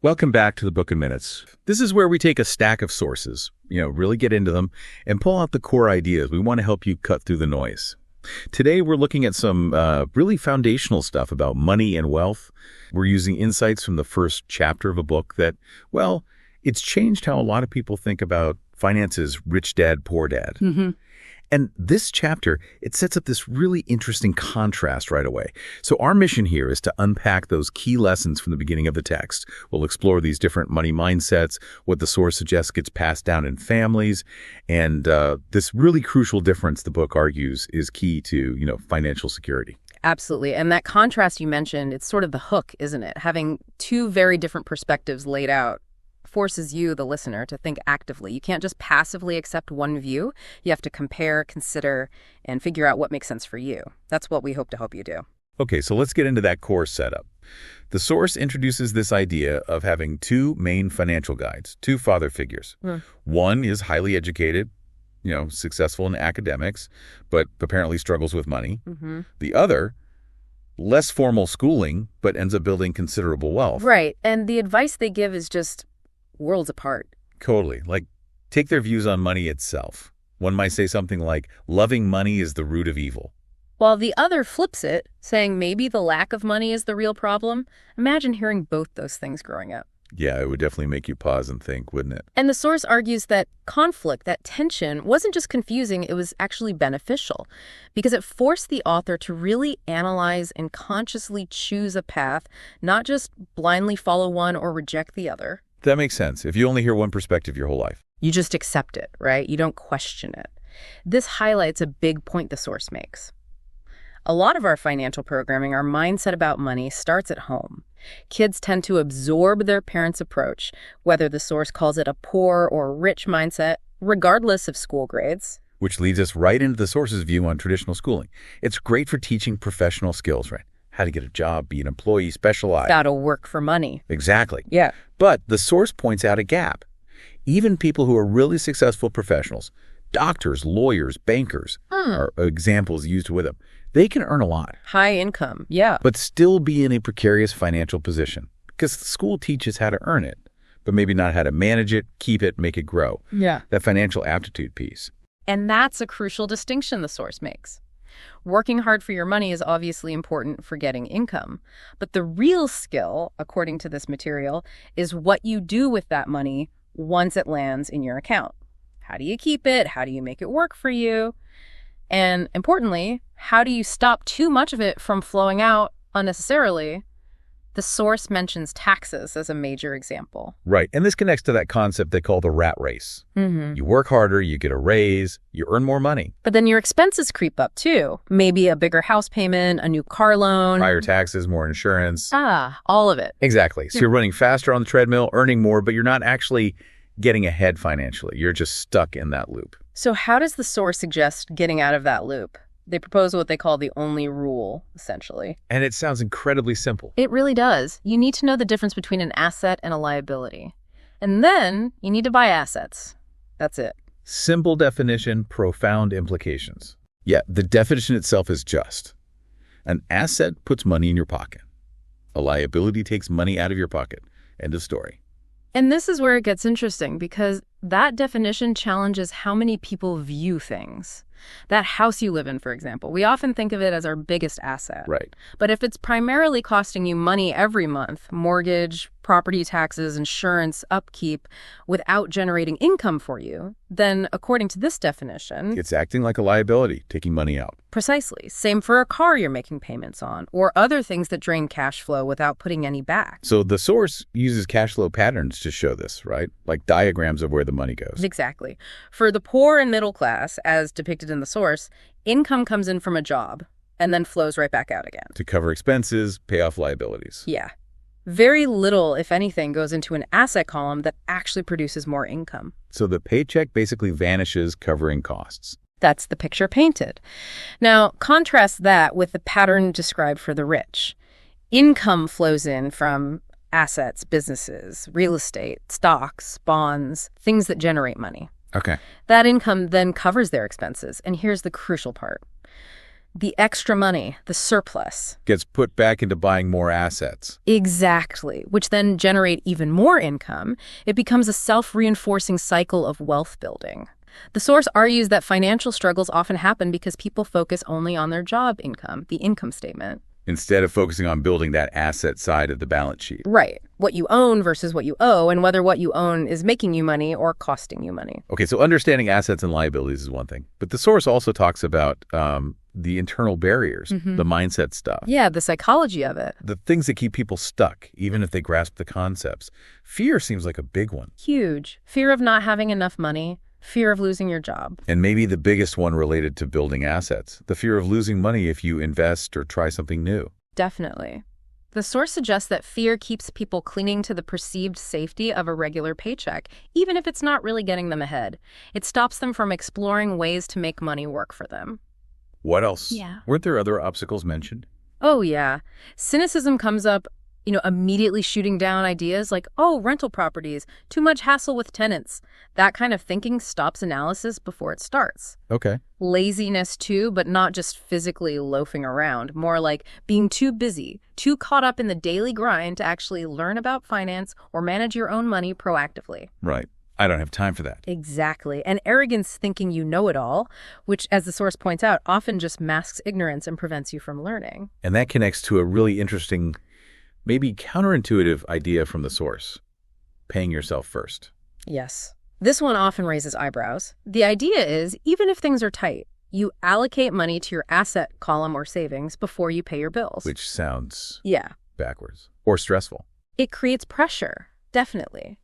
Welcome back to the Book in Minutes. This is where we take a stack of sources, really get into them and pull out the core ideas. We want to help you cut through the noise. Today, we're looking at some really foundational stuff about money and wealth. We're using insights from the first chapter of a book that, well, it's changed how a lot of people think about finances, rich dad, poor dad. Mm-hmm. And this chapter, it sets up this really interesting contrast right away. So our mission here is to unpack those key lessons from the beginning of the text. We'll explore these different money mindsets, what the source suggests gets passed down in families, and this really crucial difference the book argues is key to, financial security. Absolutely. And that contrast you mentioned, it's sort of the hook, isn't it? Having two very different perspectives laid out forces you, the listener, to think actively. You can't just passively accept one view. You have to compare, consider, and figure out what makes sense for you. That's what we hope to help you do. Okay, so let's get into that core setup. The source introduces this idea of having two main financial guides, two father figures. One is highly educated, successful in academics, but apparently struggles with money. Mm-hmm. The other, less formal schooling, but ends up building considerable wealth. Right. And the advice they give is just worlds apart. Totally. Like, take their views on money itself. One might say something like, loving money is the root of evil. While the other flips it, saying maybe the lack of money is the real problem. Imagine hearing both those things growing up. Yeah, it would definitely make you pause and think, wouldn't it? And the source argues that conflict, that tension, wasn't just confusing, it was actually beneficial because it forced the author to really analyze and consciously choose a path, not just blindly follow one or reject the other. That makes sense. If you only hear one perspective your whole life. You just accept it, right? You don't question it. This highlights a big point the source makes. A lot of our financial programming, our mindset about money, starts at home. Kids tend to absorb their parents' approach, whether the source calls it a poor or rich mindset, regardless of school grades. Which leads us right into the source's view on traditional schooling. It's great for teaching professional skills, right? How to get a job, be an employee, specialize. How to work for money. Exactly. Yeah. But the source points out a gap. Even people who are really successful professionals, doctors, lawyers, bankers, are examples used with them. They can earn a lot. High income, yeah. But still be in a precarious financial position because the school teaches how to earn it, but maybe not how to manage it, keep it, make it grow. Yeah. That financial aptitude piece. And that's a crucial distinction the source makes. Working hard for your money is obviously important for getting income. But the real skill, according to this material, is what you do with that money once it lands in your account. How do you keep it? How do you make it work for you? And importantly, how do you stop too much of it from flowing out unnecessarily? The source mentions taxes as a major example. Right. And this connects to that concept they call the rat race. Mm-hmm. You work harder, you get a raise, you earn more money. But then your expenses creep up too. Maybe a bigger house payment, a new car loan. Higher taxes, more insurance. All of it. Exactly. So you're running faster on the treadmill, earning more, but you're not actually getting ahead financially. You're just stuck in that loop. So how does the source suggest getting out of that loop? They propose what they call the only rule, essentially. And it sounds incredibly simple. It really does. You need to know the difference between an asset and a liability. And then you need to buy assets. That's it. Simple definition, profound implications. Yeah, the definition itself is just. An asset puts money in your pocket. A liability takes money out of your pocket. End of story. And this is where it gets interesting because that definition challenges how many people view things. That house you live in, for example, we often think of it as our biggest asset. Right. But if it's primarily costing you money every month, mortgage, property taxes, insurance, upkeep, without generating income for you, then according to this definition, It's acting like a liability, taking money out. precisely. Same for a car you're making payments on, or other things that drain cash flow without putting any back. So the source uses cash flow patterns to show this, right? Like diagrams of where the money goes. Exactly. For the poor and middle class, as depicted in the source, income comes in from a job and then flows right back out again. To cover expenses, pay off liabilities. Yeah. Very little, if anything, goes into an asset column that actually produces more income. So the paycheck basically vanishes covering costs. That's the picture painted. Now, contrast that with the pattern described for the rich. Income flows in from assets, businesses, real estate, stocks, bonds, things that generate money. Okay. That income then covers their expenses. And here's the crucial part. The extra money, the surplus. Gets put back into buying more assets. Exactly, which then generate even more income. It becomes a self-reinforcing cycle of wealth building. The source argues that financial struggles often happen because people focus only on their job income, the income statement. Instead of focusing on building that asset side of the balance sheet. Right. What you own versus what you owe, and whether what you own is making you money or costing you money. Okay, so understanding assets and liabilities is one thing. But the source also talks about the internal barriers, the mindset stuff. Yeah, the psychology of it. The things that keep people stuck, even if they grasp the concepts. Fear seems like a big one. Huge. Fear of not having enough money. Fear of losing your job. And maybe the biggest one related to building assets. The fear of losing money if you invest or try something new. Definitely. The source suggests that fear keeps people clinging to the perceived safety of a regular paycheck, even if it's not really getting them ahead. It stops them from exploring ways to make money work for them. What else? Yeah. Weren't there other obstacles mentioned? Oh, yeah. Cynicism comes up, immediately shooting down ideas like, oh, rental properties, too much hassle with tenants. That kind of thinking stops analysis before it starts. Okay. Laziness too, but not just physically loafing around, more like being too busy, too caught up in the daily grind to actually learn about finance or manage your own money proactively. Right. I don't have time for that. Exactly. And arrogance, thinking you know it all, which, as the source points out, often just masks ignorance and prevents you from learning. And that connects to a really interesting, maybe counterintuitive idea from the source. Paying yourself first. Yes. This one often raises eyebrows. The idea is, even if things are tight, you allocate money to your asset column or savings before you pay your bills. Which sounds backwards. Or stressful. It creates pressure, definitely.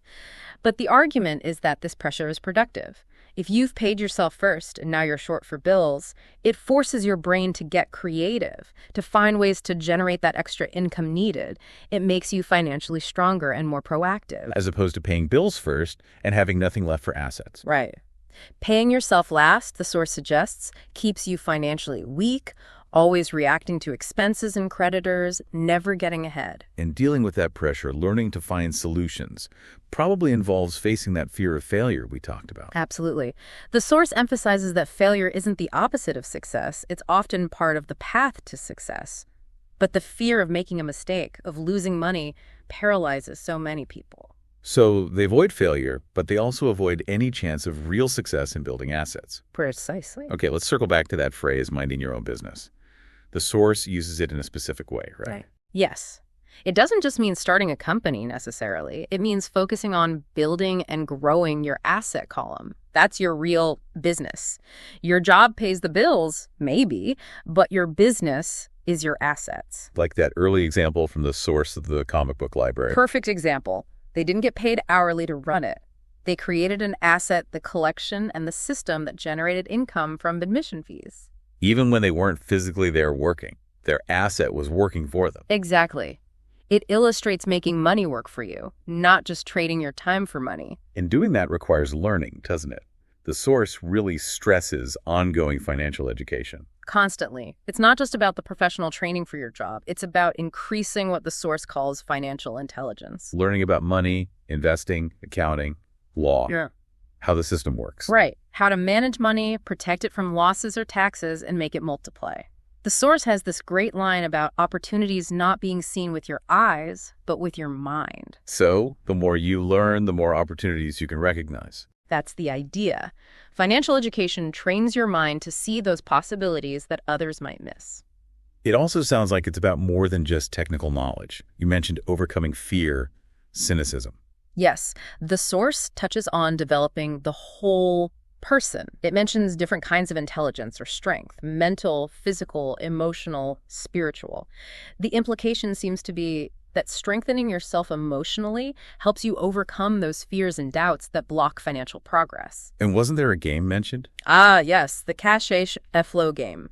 But the argument is that this pressure is productive. If you've paid yourself first and now you're short for bills, it forces your brain to get creative, to find ways to generate that extra income needed. It makes you financially stronger and more proactive. As opposed to paying bills first and having nothing left for assets. Right. Paying yourself last, the source suggests, keeps you financially weak, always reacting to expenses and creditors, never getting ahead. And dealing with that pressure, learning to find solutions, probably involves facing that fear of failure we talked about. Absolutely. The source emphasizes that failure isn't the opposite of success. It's often part of the path to success. But the fear of making a mistake, of losing money, paralyzes so many people. So they avoid failure, but they also avoid any chance of real success in building assets. Precisely. Okay, let's circle back to that phrase, minding your own business. The source uses it in a specific way, right? Yes. It doesn't just mean starting a company necessarily. It means focusing on building and growing your asset column. That's your real business. Your job pays the bills, maybe, but your business is your assets. Like that early example from the source of the comic book library. Perfect example. They didn't get paid hourly to run it. They created an asset, the collection, and the system that generated income from admission fees. Even when they weren't physically there working, their asset was working for them. Exactly. It illustrates making money work for you, not just trading your time for money. And doing that requires learning, doesn't it? The source really stresses ongoing financial education. Constantly. It's not just about the professional training for your job. It's about increasing what the source calls financial intelligence. Learning about money, investing, accounting, law. How the system works. Right. How to manage money, protect it from losses or taxes, and make it multiply. The source has this great line about opportunities not being seen with your eyes, but with your mind. So, the more you learn, the more opportunities you can recognize. That's the idea. Financial education trains your mind to see those possibilities that others might miss. It also sounds like it's about more than just technical knowledge. You mentioned overcoming fear, cynicism. Yes, the source touches on developing the whole person. It mentions different kinds of intelligence or strength: mental, physical, emotional, spiritual. The implication seems to be that strengthening yourself emotionally helps you overcome those fears and doubts that block financial progress. And wasn't there a game mentioned? Ah, yes, the Cash Flow game.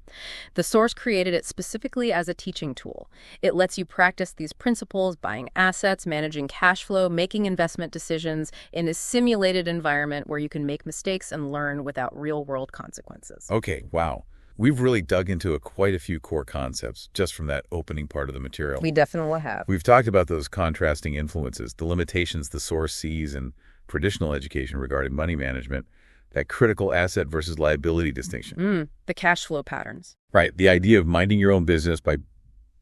The source created it specifically as a teaching tool. It lets you practice these principles, buying assets, managing cash flow, making investment decisions in a simulated environment where you can make mistakes and learn without real-world consequences. Okay, wow. We've really dug into quite a few core concepts just from that opening part of the material. We definitely have. We've talked about those contrasting influences, the limitations the source sees in traditional education regarding money management, that critical asset versus liability distinction. The cash flow patterns. Right. The idea of minding your own business by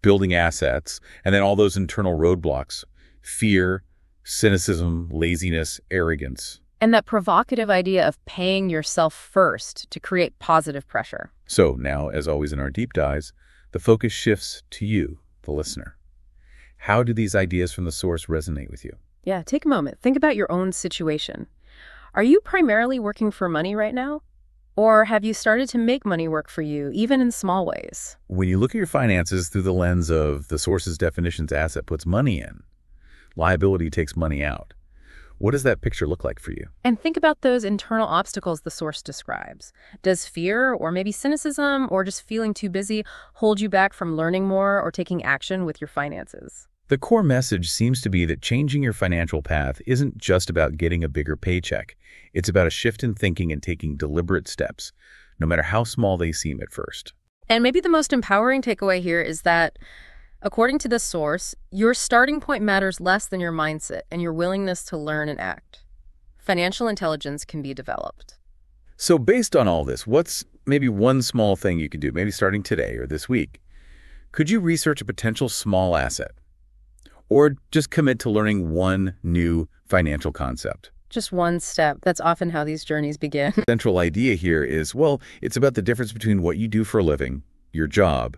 building assets, and then all those internal roadblocks, fear, cynicism, laziness, arrogance. And that provocative idea of paying yourself first to create positive pressure. So now, as always in our deep dives, the focus shifts to you, the listener. How do these ideas from the source resonate with you? Yeah, take a moment. Think about your own situation. Are you primarily working for money right now? Or have you started to make money work for you, even in small ways? When you look at your finances through the lens of the source's definitions, asset puts money in, liability takes money out. What does that picture look like for you? And think about those internal obstacles the source describes. Does fear or maybe cynicism or just feeling too busy hold you back from learning more or taking action with your finances? The core message seems to be that changing your financial path isn't just about getting a bigger paycheck. It's about a shift in thinking and taking deliberate steps, no matter how small they seem at first. And maybe the most empowering takeaway here is that, according to the source, your starting point matters less than your mindset and your willingness to learn and act. Financial intelligence can be developed. So based on all this, what's maybe one small thing you can do, maybe starting today or this week? Could you research a potential small asset? Or just commit to learning one new financial concept? Just one step. That's often how these journeys begin. The central idea here is, well, it's about the difference between what you do for a living, your job,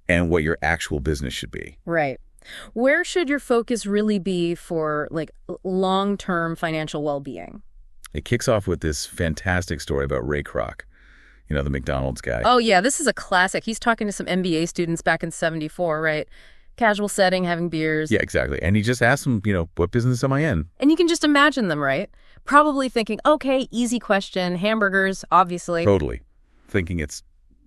and what your actual business should be. Right. Where should your focus really be for long-term financial well-being? It kicks off with this fantastic story about Ray Kroc, the McDonald's guy. Oh, yeah, this is a classic. He's talking to some MBA students back in '74, right? Casual setting, having beers. Yeah, exactly. And he just asked them, what business am I in? And you can just imagine them, right? Probably thinking, okay, easy question, hamburgers, obviously. Totally. Thinking it's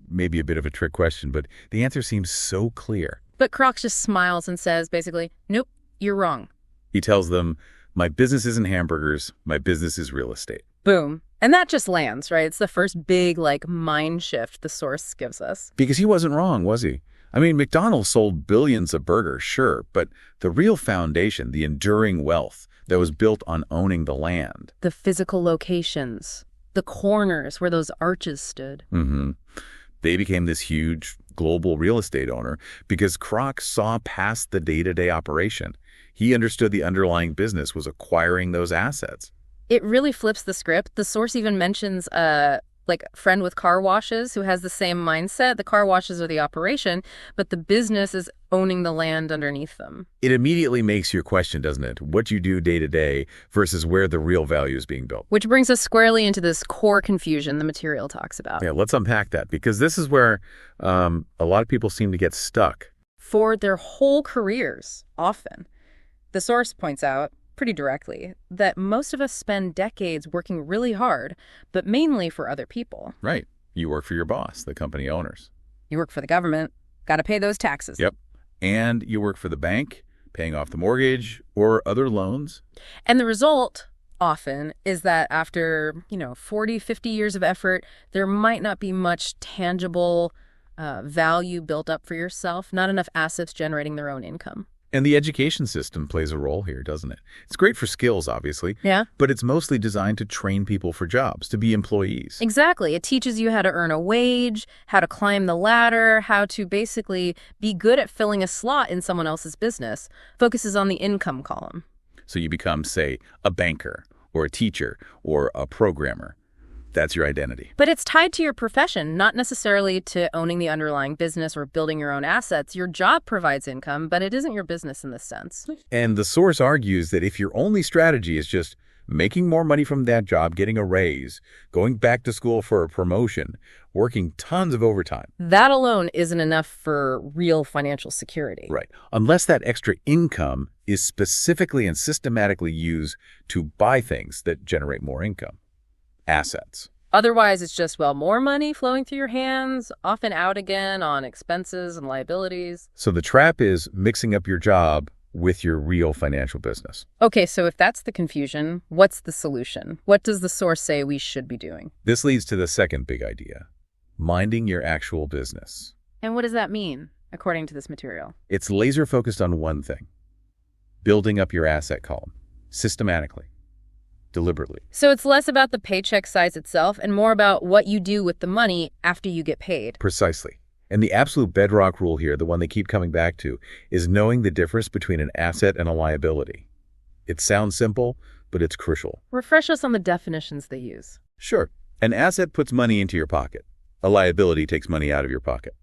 maybe a bit of a trick question, but the answer seems so clear. But Kroc just smiles and says, basically, nope, you're wrong. He tells them, my business isn't hamburgers, my business is real estate. Boom. And that just lands, right? It's the first big, mind shift the source gives us. Because he wasn't wrong, was he? I mean, McDonald's sold billions of burgers, sure, but the real foundation, the enduring wealth that was built on owning the land. The physical locations, the corners where those arches stood. They became this huge global real estate owner because Kroc saw past the day-to-day operation. He understood the underlying business was acquiring those assets. It really flips the script. The source even mentions a friend with car washes who has the same mindset. The car washes are the operation, but the business is owning the land underneath them. It immediately makes your question, doesn't it? What you do day to day versus where the real value is being built. Which brings us squarely into this core confusion the material talks about. Yeah, let's unpack that, because this is where a lot of people seem to get stuck. For their whole careers, often. The source points out, pretty directly, that most of us spend decades working really hard, but mainly for other people. Right. You work for your boss, the company owners. You work for the government. Got to pay those taxes. Yep. And you work for the bank, paying off the mortgage or other loans. And the result, often, is that after, 40, 50 years of effort, there might not be much tangible value built up for yourself, not enough assets generating their own income. And the education system plays a role here, doesn't it? It's great for skills, obviously. Yeah. But it's mostly designed to train people for jobs, to be employees. Exactly. It teaches you how to earn a wage, how to climb the ladder, how to basically be good at filling a slot in someone else's business. Focuses on the income column. So you become, say, a banker or a teacher or a programmer. That's your identity. But it's tied to your profession, not necessarily to owning the underlying business or building your own assets. Your job provides income, but it isn't your business in this sense. And the source argues that if your only strategy is just making more money from that job, getting a raise, going back to school for a promotion, working tons of overtime, that alone isn't enough for real financial security. Right. Unless that extra income is specifically and systematically used to buy things that generate more income. Assets. Otherwise, it's just, more money flowing through your hands, often out again on expenses and liabilities. So the trap is mixing up your job with your real financial business. Okay, so if that's the confusion, what's the solution? What does the source say we should be doing? This leads to the second big idea, minding your actual business. And what does that mean, according to this material? It's laser focused on one thing, building up your asset column systematically. deliberately. So it's less about the paycheck size itself and more about what you do with the money after you get paid. Precisely. And the absolute bedrock rule here, the one they keep coming back to, is knowing the difference between an asset and a liability. It sounds simple, but it's crucial. Refresh us on the definitions they use. Sure. An asset puts money into your pocket. A liability takes money out of your pocket.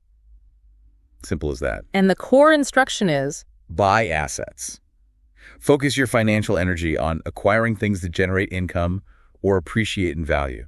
Simple as that. And the core instruction is, Buy assets. Focus your financial energy on acquiring things that generate income or appreciate in value.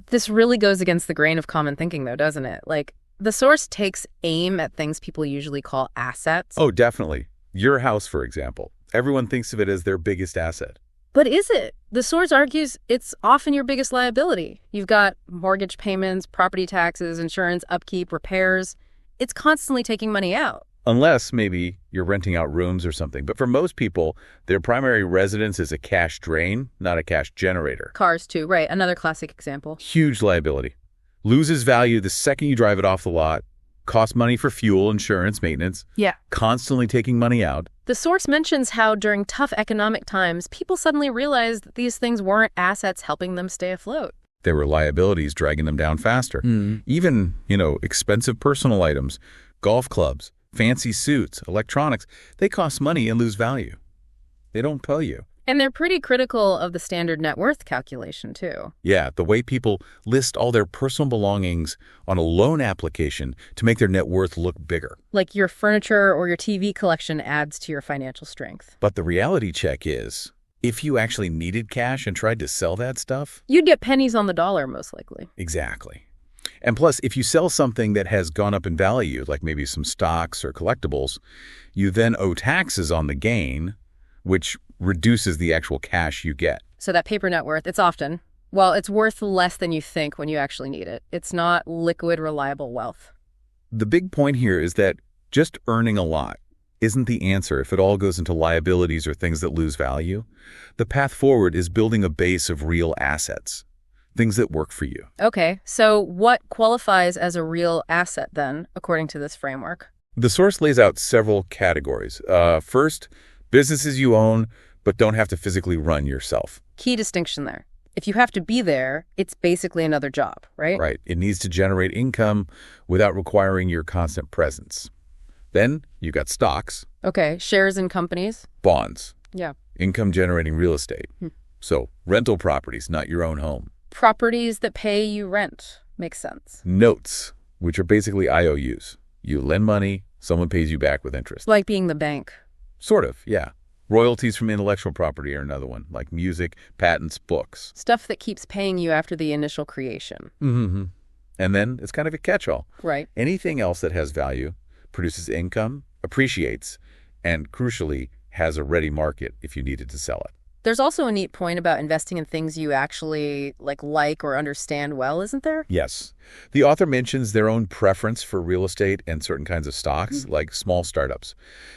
this really goes against the grain of common thinking, though, doesn't it? Like, the source takes aim at things people usually call assets. Oh, definitely. Your house, for example. Everyone thinks of it as their biggest asset. But is it? The source argues it's often your biggest liability. You've got mortgage payments, property taxes, insurance, upkeep, repairs. It's constantly taking money out. Unless maybe you're renting out rooms or something. But for most people, their primary residence is a cash drain, not a cash generator. Cars, too, right. Another classic example. Huge liability. Loses value the second you drive it off the lot. Costs money for fuel, insurance, maintenance. Yeah. Constantly taking money out. The source mentions how during tough economic times, people suddenly realized that these things weren't assets helping them stay afloat. There were liabilities dragging them down faster. Even, expensive personal items, golf clubs, fancy suits, electronics, they cost money and lose value. They don't pay you. And they're pretty critical of the standard net worth calculation, too. Yeah, the way people list all their personal belongings on a loan application to make their net worth look bigger. Like your furniture or your TV collection adds to your financial strength. But the reality check is, if you actually needed cash and tried to sell that stuff... You'd get pennies on the dollar, most likely. Exactly. And plus, if you sell something that has gone up in value, like maybe some stocks or collectibles, you then owe taxes on the gain, which reduces the actual cash you get. So that paper net worth, it's worth less than you think when you actually need it. It's not liquid, reliable wealth. The big point here is that just earning a lot isn't the answer if it all goes into liabilities or things that lose value. The path forward is building a base of real assets, things that work for you. Okay, so what qualifies as a real asset then, according to this framework? The source lays out several categories. First, businesses you own but don't have to physically run yourself. Key distinction there. If you have to be there, it's basically another job, right? Right. It needs to generate income without requiring your constant presence. Then you got stocks. Okay, shares in companies. Bonds. Yeah. Income-generating real estate. So rental properties, not your own home. Properties that pay you rent. Makes sense. Notes, which are basically IOUs. You lend money, someone pays you back with interest. Like being the bank. Sort of, yeah. Royalties from intellectual property are another one, like music, patents, books. Stuff that keeps paying you after the initial creation. Mm-hmm. And then it's kind of a catch-all. Right. Anything else that has value, produces income, appreciates, and crucially, has a ready market if you needed to sell it. There's also a neat point about investing in things you actually like or understand well, isn't there? Yes. The author mentions their own preference for real estate and certain kinds of stocks, like small startups.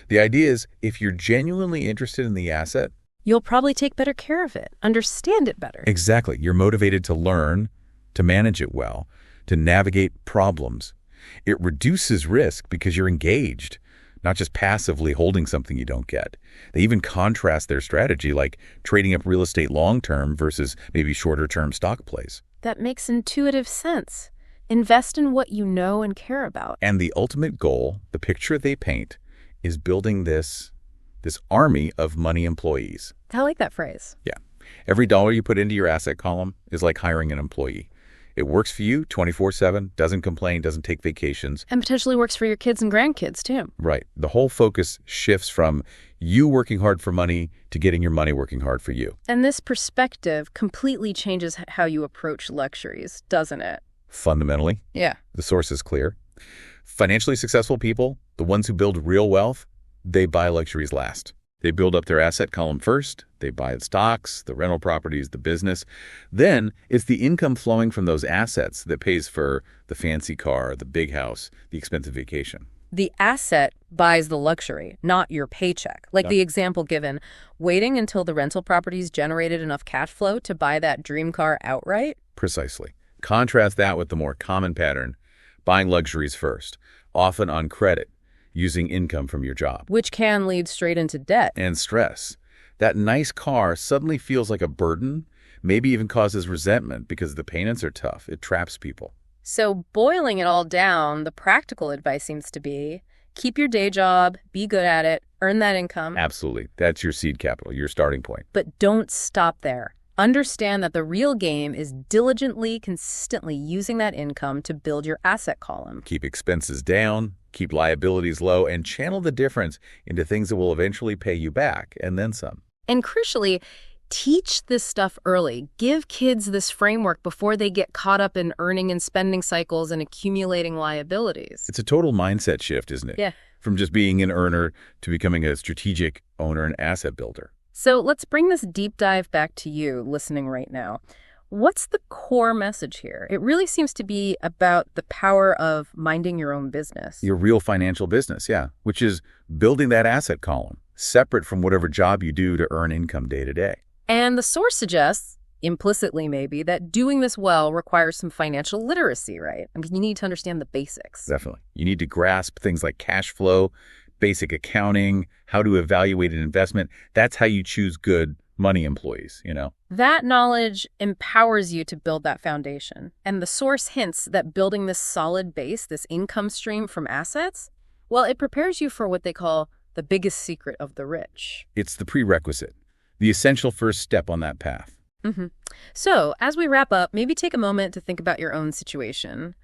The idea is, if you're genuinely interested in the asset... You'll probably take better care of it, understand it better. Exactly. You're motivated to learn, to manage it well, to navigate problems. It reduces risk because you're engaged, not just passively holding something you don't get. They even contrast their strategy, like trading up real estate long-term versus maybe shorter-term stock plays. That makes intuitive sense. Invest in what you know and care about. And the ultimate goal, the picture they paint, is building this army of money employees. I like that phrase. Yeah. Every dollar you put into your asset column is like hiring an employee. It works for you 24/7, doesn't complain, doesn't take vacations. And potentially works for your kids and grandkids, too. Right. The whole focus shifts from you working hard for money to getting your money working hard for you. And this perspective completely changes how you approach luxuries, doesn't it? Fundamentally. Yeah. The source is clear. Financially successful people, the ones who build real wealth, they buy luxuries last. They build up their asset column first. They buy the stocks, the rental properties, the business. Then it's the income flowing from those assets that pays for the fancy car, the big house, the expensive vacation. The asset buys the luxury, not your paycheck. Like the example given, waiting until the rental properties generated enough cash flow to buy that dream car outright? Precisely. Contrast that with the more common pattern, buying luxuries first, often on credit, using income from your job. Which can lead straight into debt. And stress. That nice car suddenly feels like a burden maybe even causes resentment because the payments are tough. It traps people. So boiling it all down, the practical advice seems to be keep your day job, be good at it, earn that income. Absolutely. That's your seed capital, your starting point. But don't stop there. Understand that the real game is diligently, consistently using that income to build your asset column. Keep expenses down, keep liabilities low, and channel the difference into things that will eventually pay you back, and then some. And crucially, teach this stuff early. Give kids this framework before they get caught up in earning and spending cycles and accumulating liabilities. It's a total mindset shift, isn't it? Yeah. From just being an earner to becoming a strategic owner and asset builder. So let's bring this deep dive back to you listening right now. What's the core message here? It really seems to be about the power of minding your own business. Your real financial business, yeah, which is building that asset column, separate from whatever job you do to earn income day to day. And the source suggests, implicitly maybe, that doing this well requires some financial literacy, right? I mean, you need to understand the basics. Definitely. You need to grasp things like cash flow, basic accounting, how to evaluate an investment. That's how you choose good money employees, you know? That knowledge empowers you to build that foundation. And the source hints that building this solid base, this income stream from assets, well, it prepares you for what they call the biggest secret of the rich. It's the prerequisite, the essential first step on that path. So, as we wrap up, maybe take a moment to think about your own situation.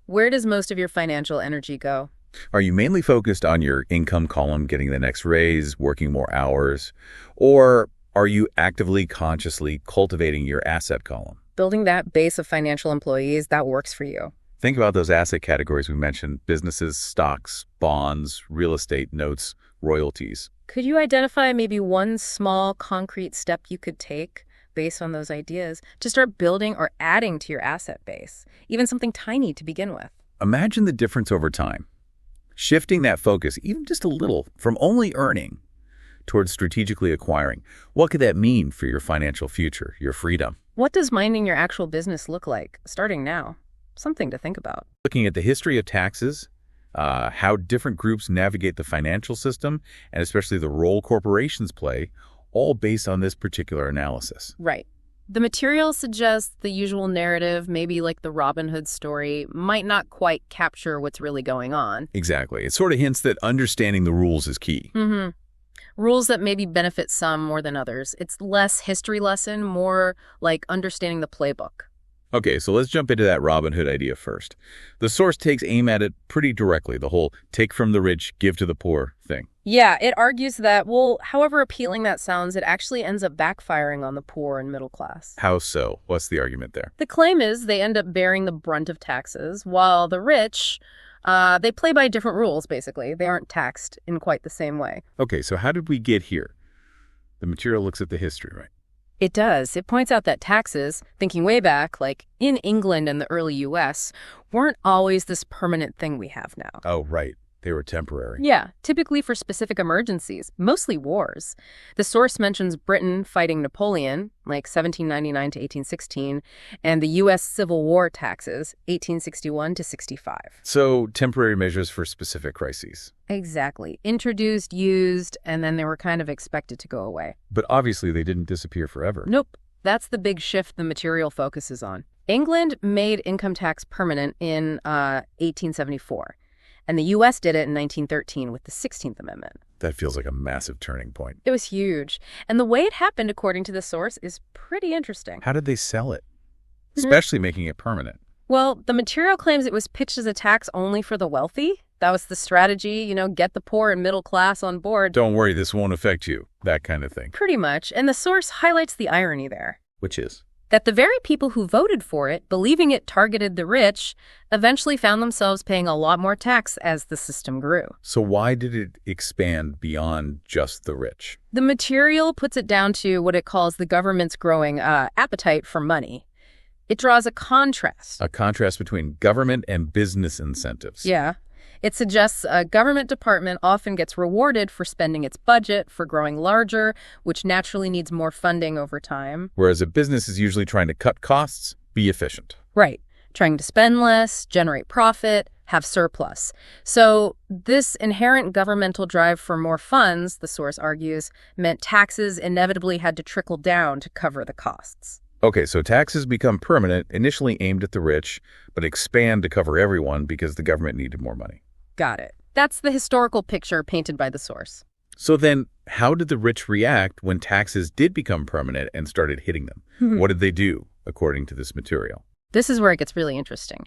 Where does most of your financial energy go? Are you mainly focused on your income column, getting the next raise, working more hours, or are you actively, consciously cultivating your asset column? Building that base of financial employees, that works for you. Think about those asset categories we mentioned: businesses, stocks, bonds, real estate, notes, royalties. Could you identify maybe one small, concrete step you could take based on those ideas to start building or adding to your asset base, even something tiny to begin with? Imagine the difference over time. Shifting that focus, even just a little, from only earning towards strategically acquiring. What could that mean for your financial future, your freedom? What does minding your actual business look like starting now? Something to think about. Looking at the history of taxes, how different groups navigate the financial system, and especially the role corporations play, all based on this particular analysis. Right. The material suggests the usual narrative, maybe like the Robin Hood story, might not quite capture what's really going on. Exactly. It sort of hints that understanding the rules is key. Rules that maybe benefit some more than others. It's less history lesson, more like understanding the playbook. Okay, so let's jump into that Robin Hood idea first. The source takes aim at it pretty directly, the whole take from the rich, give to the poor thing. Yeah, it argues that, well, however appealing that sounds, it actually ends up backfiring on the poor and middle class. How so? What's the argument there? The claim is they end up bearing the brunt of taxes, while the rich, they play by different rules, basically. They aren't taxed in quite the same way. Okay, so how did we get here? The material looks at the history, right? It does. It points out that taxes, thinking way back, like in England and the early U.S., weren't always this permanent thing we have now. Oh, right. They were temporary. Yeah, typically for specific emergencies, mostly wars. The source mentions Britain fighting Napoleon, like 1799 to 1816, and the U.S. Civil War taxes, 1861 to 65. So temporary measures for specific crises. Exactly. Introduced, used, and then they were kind of expected to go away. But obviously they didn't disappear forever. Nope. That's the big shift the material focuses on. England made income tax permanent in 1874. And the U.S. did it in 1913 with the 16th Amendment. That feels like a massive turning point. It was huge. And the way it happened, according to the source, is pretty interesting. How did they sell it? Especially making it permanent. Well, the material claims it was pitched as a tax only for the wealthy. That was the strategy, get the poor and middle class on board. Don't worry, this won't affect you. That kind of thing. Pretty much. And the source highlights the irony there. Which is? That the very people who voted for it, believing it targeted the rich, eventually found themselves paying a lot more tax as the system grew. So why did it expand beyond just the rich? The material puts it down to what it calls the government's growing appetite for money. It draws a contrast. A contrast between government and business incentives. Yeah. It suggests a government department often gets rewarded for spending its budget, for growing larger, which naturally needs more funding over time. Whereas a business is usually trying to cut costs, be efficient. Right. Trying to spend less, generate profit, have surplus. So this inherent governmental drive for more funds, the source argues, meant taxes inevitably had to trickle down to cover the costs. Okay, so taxes become permanent, initially aimed at the rich, but expand to cover everyone because the government needed more money. Got it. That's the historical picture painted by the source. So then, how did the rich react when taxes did become permanent and started hitting them? What did they do, according to this material? This is where it gets really interesting.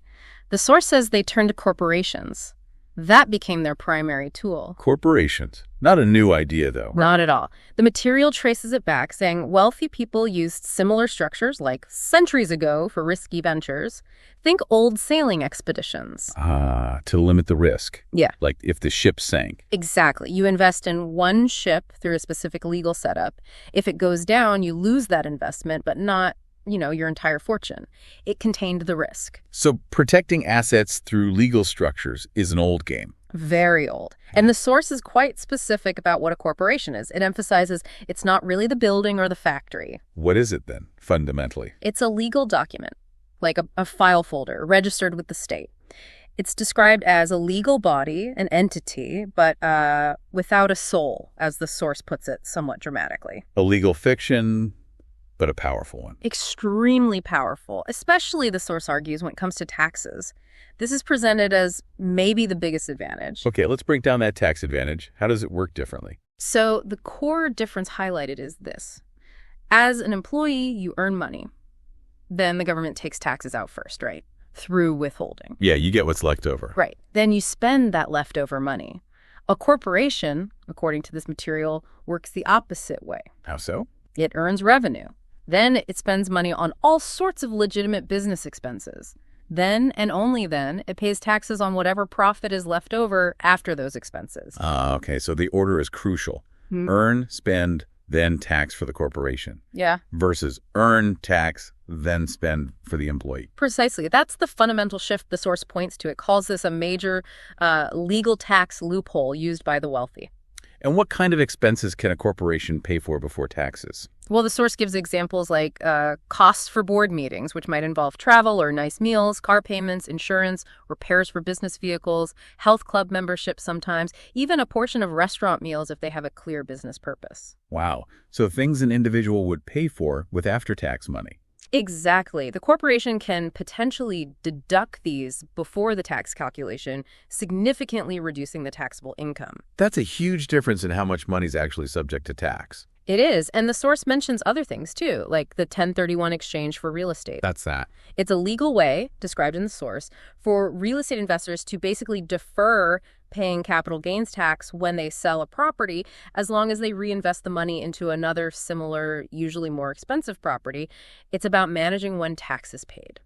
The source says they turned to corporations. That became their primary tool. Corporations. Not a new idea, though. Not at all. The material traces it back, saying wealthy people used similar structures like centuries ago for risky ventures. Think old sailing expeditions. To limit the risk. Yeah. Like if the ship sank. Exactly. You invest in one ship through a specific legal setup. If it goes down, you lose that investment, but not, your entire fortune. It contained the risk. So protecting assets through legal structures is an old game. Very old. And the source is quite specific about what a corporation is. It emphasizes it's not really the building or the factory. What is it then, fundamentally? It's a legal document, like a file folder registered with the state. It's described as a legal body, an entity, but without a soul, as the source puts it somewhat dramatically. A legal fiction, but a powerful one. Extremely powerful, especially, the source argues, when it comes to taxes. This is presented as maybe the biggest advantage. Okay, let's break down that tax advantage. How does it work differently? So the core difference highlighted is this. As an employee, you earn money. Then the government takes taxes out first, right? Through withholding. Yeah, you get what's left over. Right. Then you spend that leftover money. A corporation, according to this material, works the opposite way. How so? It earns revenue. Then it spends money on all sorts of legitimate business expenses. Then, and only then, it pays taxes on whatever profit is left over after those expenses. Okay, so the order is crucial. Earn, spend, then tax for the corporation. Yeah. Versus earn, tax, then spend for the employee. Precisely. That's the fundamental shift the source points to. It calls this a major legal tax loophole used by the wealthy. And what kind of expenses can a corporation pay for before taxes? Well, the source gives examples like costs for board meetings, which might involve travel or nice meals, car payments, insurance, repairs for business vehicles, health club membership sometimes, even a portion of restaurant meals if they have a clear business purpose. Wow. So things an individual would pay for with after-tax money. Exactly. The corporation can potentially deduct these before the tax calculation, significantly reducing the taxable income. That's a huge difference in how much money is actually subject to tax. It is. And the source mentions other things, too, like the 1031 exchange for real estate. That's that. It's a legal way, described in the source, for real estate investors to basically defer paying capital gains tax when they sell a property, as long as they reinvest the money into another similar, usually more expensive property. It's about managing when tax is paid.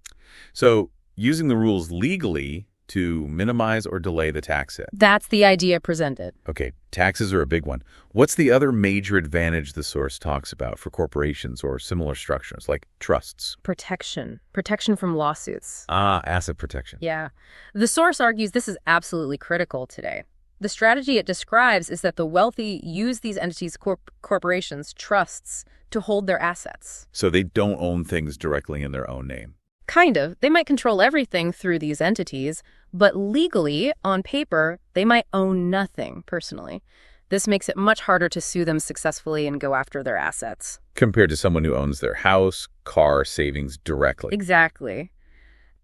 So using the rules legally to minimize or delay the tax hit. That's the idea presented. Okay, taxes are a big one. What's the other major advantage the source talks about for corporations or similar structures, like trusts? Protection. Protection from lawsuits. Asset protection. Yeah. The source argues this is absolutely critical today. The strategy it describes is that the wealthy use these entities, corporations, trusts, to hold their assets. So they don't own things directly in their own name. Kind of. They might control everything through these entities, but legally, on paper, they might own nothing personally. This makes it much harder to sue them successfully and go after their assets. Compared to someone who owns their house, car, savings directly. Exactly.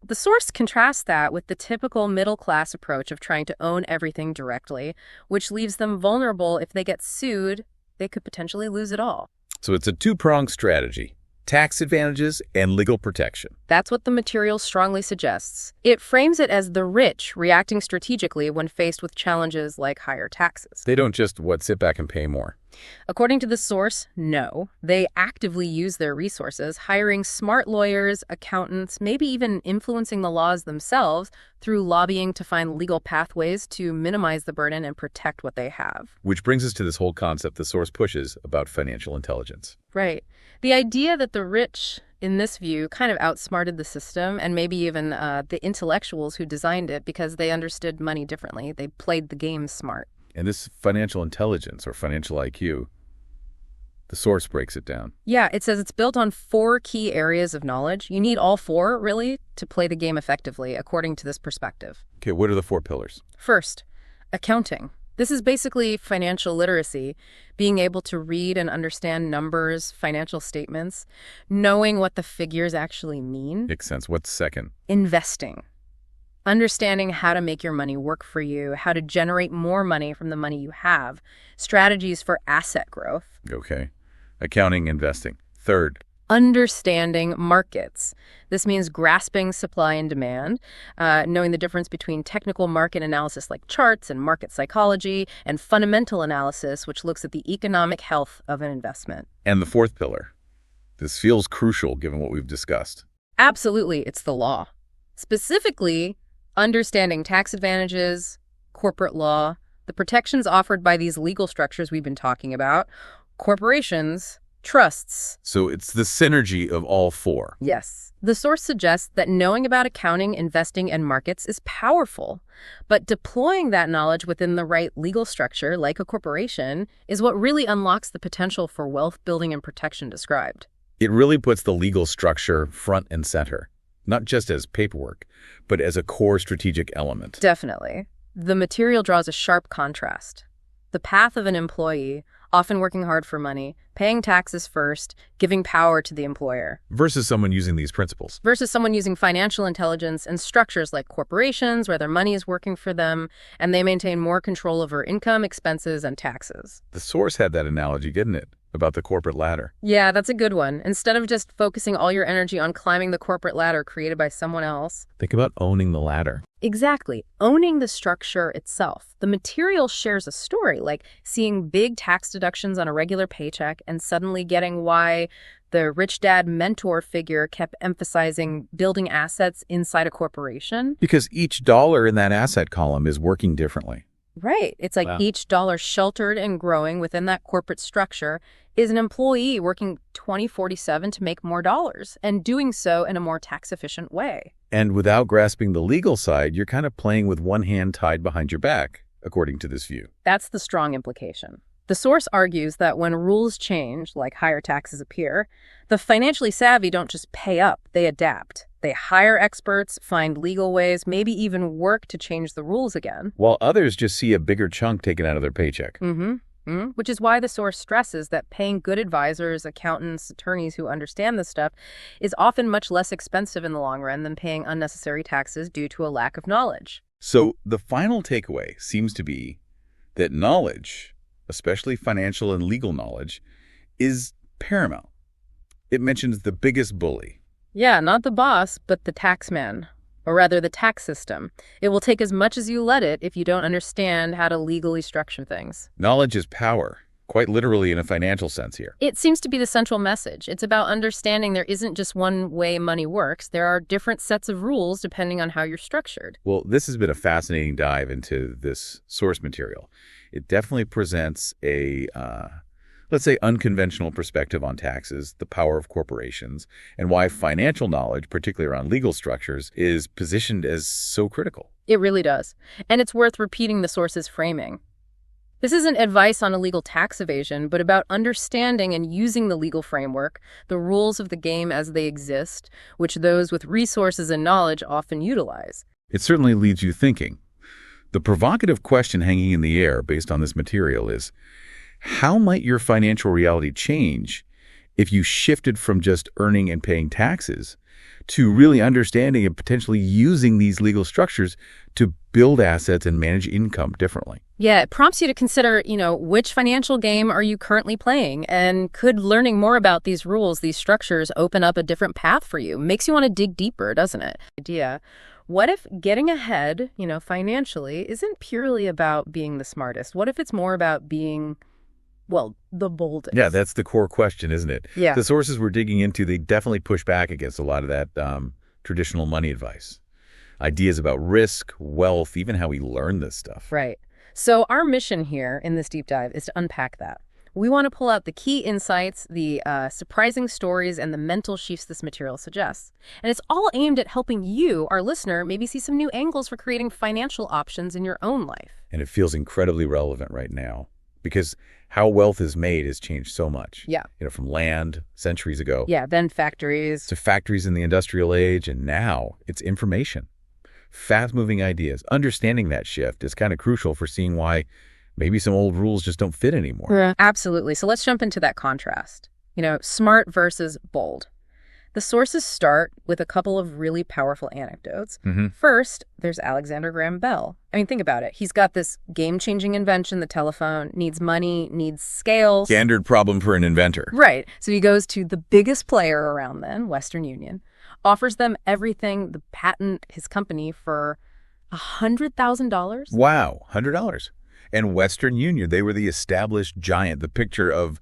The source contrasts that with the typical middle-class approach of trying to own everything directly, which leaves them vulnerable. If they get sued, they could potentially lose it all. So it's a two-pronged strategy. Tax advantages and legal protection. That's what the material strongly suggests. It frames it as the rich reacting strategically when faced with challenges like higher taxes. They don't just, sit back and pay more. According to the source, no. They actively use their resources, hiring smart lawyers, accountants, maybe even influencing the laws themselves through lobbying to find legal pathways to minimize the burden and protect what they have. Which brings us to this whole concept the source pushes about financial intelligence. Right. The idea that the rich, in this view, kind of outsmarted the system and maybe even the intellectuals who designed it because they understood money differently. They played the game smart. And this financial intelligence or financial IQ, the source breaks it down. Yeah, it says it's built on 4 key areas of knowledge. You need all 4, really, to play the game effectively, according to this perspective. Okay, what are the 4 pillars? First, accounting. This is basically financial literacy, being able to read and understand numbers, financial statements, knowing what the figures actually mean. Makes sense. What's second? Investing. Understanding how to make your money work for you, how to generate more money from the money you have, strategies for asset growth. Okay. Accounting, investing. Third. Understanding markets. This means grasping supply and demand, knowing the difference between technical market analysis like charts and market psychology, and fundamental analysis, which looks at the economic health of an investment. And the fourth pillar. This feels crucial given what we've discussed. Absolutely, it's the law. Specifically, understanding tax advantages, corporate law, the protections offered by these legal structures we've been talking about, corporations, trusts. So it's the synergy of all four. Yes. The source suggests that knowing about accounting, investing, and markets is powerful, but deploying that knowledge within the right legal structure, like a corporation, is what really unlocks the potential for wealth building and protection described. It really puts the legal structure front and center, not just as paperwork, but as a core strategic element. Definitely. The material draws a sharp contrast. The path of an employee, often working hard for money, paying taxes first, giving power to the employer. Versus someone using these principles. Versus someone using financial intelligence and structures like corporations where their money is working for them, and they maintain more control over income, expenses, and taxes. The source had that analogy, didn't it? About the corporate ladder. Yeah, that's a good one. Instead of just focusing all your energy on climbing the corporate ladder created by someone else. Think about owning the ladder. Exactly. Owning the structure itself. The material shares a story, like seeing big tax deductions on a regular paycheck and suddenly getting why the rich dad mentor figure kept emphasizing building assets inside a corporation. Because each dollar in that asset column is working differently. Right. It's like each dollar sheltered and growing within that corporate structure is an employee working 24/7 to make more dollars and doing so in a more tax-efficient way. And without grasping the legal side, you're kind of playing with one hand tied behind your back, according to this view. That's the strong implication. The source argues that when rules change, like higher taxes appear, the financially savvy don't just pay up, they adapt. They hire experts, find legal ways, maybe even work to change the rules again. While others just see a bigger chunk taken out of their paycheck. Which is why the source stresses that paying good advisors, accountants, attorneys who understand this stuff is often much less expensive in the long run than paying unnecessary taxes due to a lack of knowledge. So the final takeaway seems to be that knowledge, especially financial and legal knowledge, is paramount. It mentions the biggest bully. Yeah, not the boss, but the tax man. Or rather, the tax system. It will take as much as you let it if you don't understand how to legally structure things. Knowledge is power, quite literally in a financial sense here. It seems to be the central message. It's about understanding there isn't just one way money works. There are different sets of rules depending on how you're structured. Well, this has been a fascinating dive into this source material. It definitely presents a, let's say, unconventional perspective on taxes, the power of corporations, and why financial knowledge, particularly around legal structures, is positioned as so critical. It really does. And it's worth repeating the source's framing. This isn't advice on illegal tax evasion, but about understanding and using the legal framework, the rules of the game as they exist, which those with resources and knowledge often utilize. It certainly leaves you thinking. The provocative question hanging in the air based on this material is, how might your financial reality change if you shifted from just earning and paying taxes to really understanding and potentially using these legal structures to build assets and manage income differently? Yeah, it prompts you to consider, which financial game are you currently playing? And could learning more about these rules, these structures, open up a different path for you? Makes you want to dig deeper, doesn't it? Idea. What if getting ahead, financially isn't purely about being the smartest? What if it's more about being, the boldest? Yeah, that's the core question, isn't it? Yeah. The sources we're digging into, they definitely push back against a lot of that traditional money advice. Ideas about risk, wealth, even how we learn this stuff. Right. So our mission here in this deep dive is to unpack that. We want to pull out the key insights, the surprising stories, and the mental shifts this material suggests. And it's all aimed at helping you, our listener, maybe see some new angles for creating financial options in your own life. And it feels incredibly relevant right now because how wealth is made has changed so much. Yeah. From land centuries ago. Yeah, then factories. To factories in the industrial age, and now it's information. Fast-moving ideas. Understanding that shift is kind of crucial for seeing why Maybe some old rules just don't fit anymore. Yeah. Absolutely. So let's jump into that contrast. Smart versus bold. The sources start with a couple of really powerful anecdotes. First, there's Alexander Graham Bell. I mean, think about it. He's got this game-changing invention, the telephone, needs money, needs scale. Standard problem for an inventor. Right. So he goes to the biggest player around then, Western Union, offers them everything, the patent, his company, for $100,000. Wow, $100. And Western Union, they were the established giant, the picture of,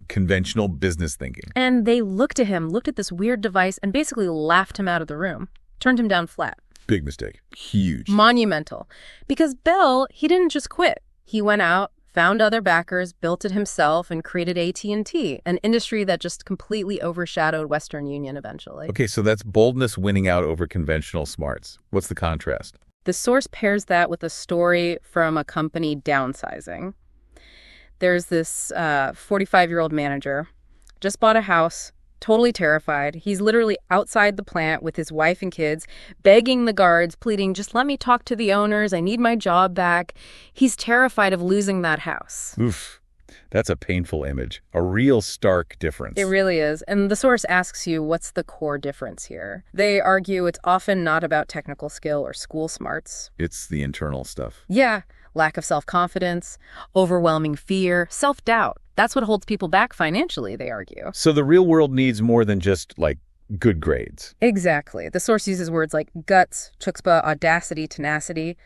conventional business thinking. And they looked at this weird device, and basically laughed him out of the room, turned him down flat. Big mistake. Huge. Monumental. Because Bell, he didn't just quit. He went out, found other backers, built it himself, and created AT&T, an industry that just completely overshadowed Western Union eventually. Okay, so that's boldness winning out over conventional smarts. What's the contrast? The source pairs that with a story from a company downsizing. There's this 45-year-old manager, just bought a house, totally terrified. He's literally outside the plant with his wife and kids, begging the guards, pleading, just let me talk to the owners. I need my job back. He's terrified of losing that house. Oof. That's a painful image. A real stark difference. It really is. And the source asks you, what's the core difference here? They argue it's often not about technical skill or school smarts. It's the internal stuff. Yeah. Lack of self-confidence, overwhelming fear, self-doubt. That's what holds people back financially, they argue. So the real world needs more than just, good grades. Exactly. The source uses words like guts, chutzpah, audacity, tenacity.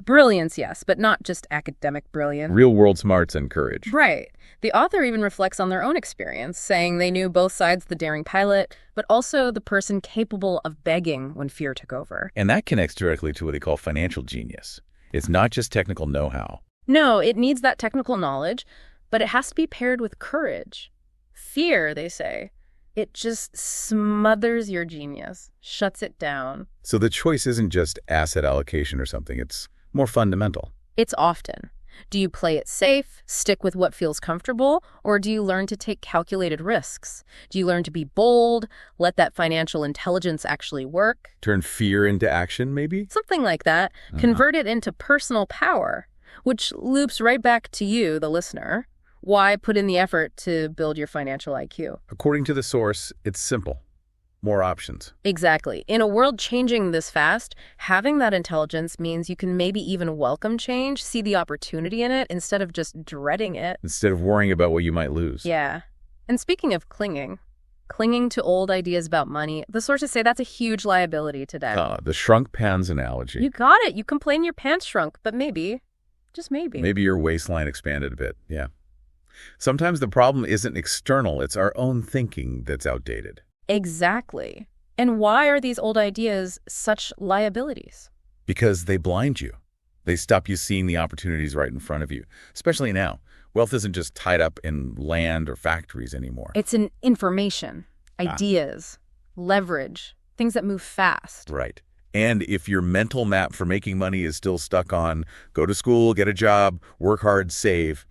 Brilliance, yes, but not just academic brilliance. Real world smarts and courage. Right. The author even reflects on their own experience, saying they knew both sides, the daring pilot, but also the person capable of begging when fear took over. And that connects directly to what they call financial genius. It's not just technical know-how. No, it needs that technical knowledge, but it has to be paired with courage. Fear, they say. It just smothers your genius, shuts it down. So the choice isn't just asset allocation or something. It's more fundamental. It's often. Do you play it safe, stick with what feels comfortable, or do you learn to take calculated risks? Do you learn to be bold, let that financial intelligence actually work? Turn fear into action, maybe? Something like that. Convert it into personal power, which loops right back to you, the listener. Why put in the effort to build your financial IQ? According to the source, it's simple. More options. Exactly. In a world changing this fast, having that intelligence means you can maybe even welcome change, see the opportunity in it, instead of just dreading it. Instead of worrying about what you might lose. Yeah. And speaking of clinging to old ideas about money, the sources say that's a huge liability today. The shrunk pants analogy. You got it. You complain your pants shrunk, but maybe, just maybe. Maybe your waistline expanded a bit, yeah. Sometimes the problem isn't external, it's our own thinking that's outdated. Exactly. And why are these old ideas such liabilities? Because they blind you. They stop you seeing the opportunities right in front of you, especially now. Wealth isn't just tied up in land or factories anymore. It's in information, ideas, leverage, things that move fast. Right. And if your mental map for making money is still stuck on go to school, get a job, work hard, save,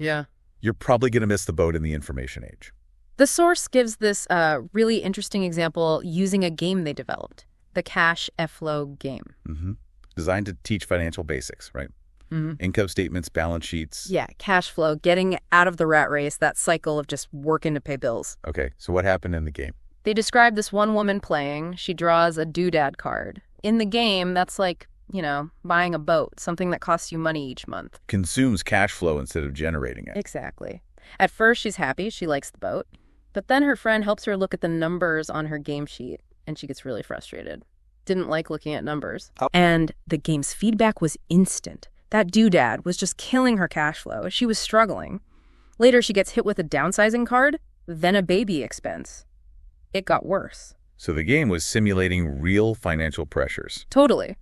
you're probably going to miss the boat in the information age. The source gives this really interesting example using a game they developed, the Cash Flow game. Designed to teach financial basics, right? Income statements, balance sheets. Yeah, cash flow, getting out of the rat race, that cycle of just working to pay bills. Okay, so what happened in the game? They describe this one woman playing. She draws a doodad card. In the game, that's like, buying a boat, something that costs you money each month. Consumes cash flow instead of generating it. Exactly. At first, she's happy. She likes the boat. But then her friend helps her look at the numbers on her game sheet, and she gets really frustrated. Didn't like looking at numbers. And the game's feedback was instant. That doodad was just killing her cash flow. She was struggling. Later, she gets hit with a downsizing card, then a baby expense. It got worse. So the game was simulating real financial pressures. Totally.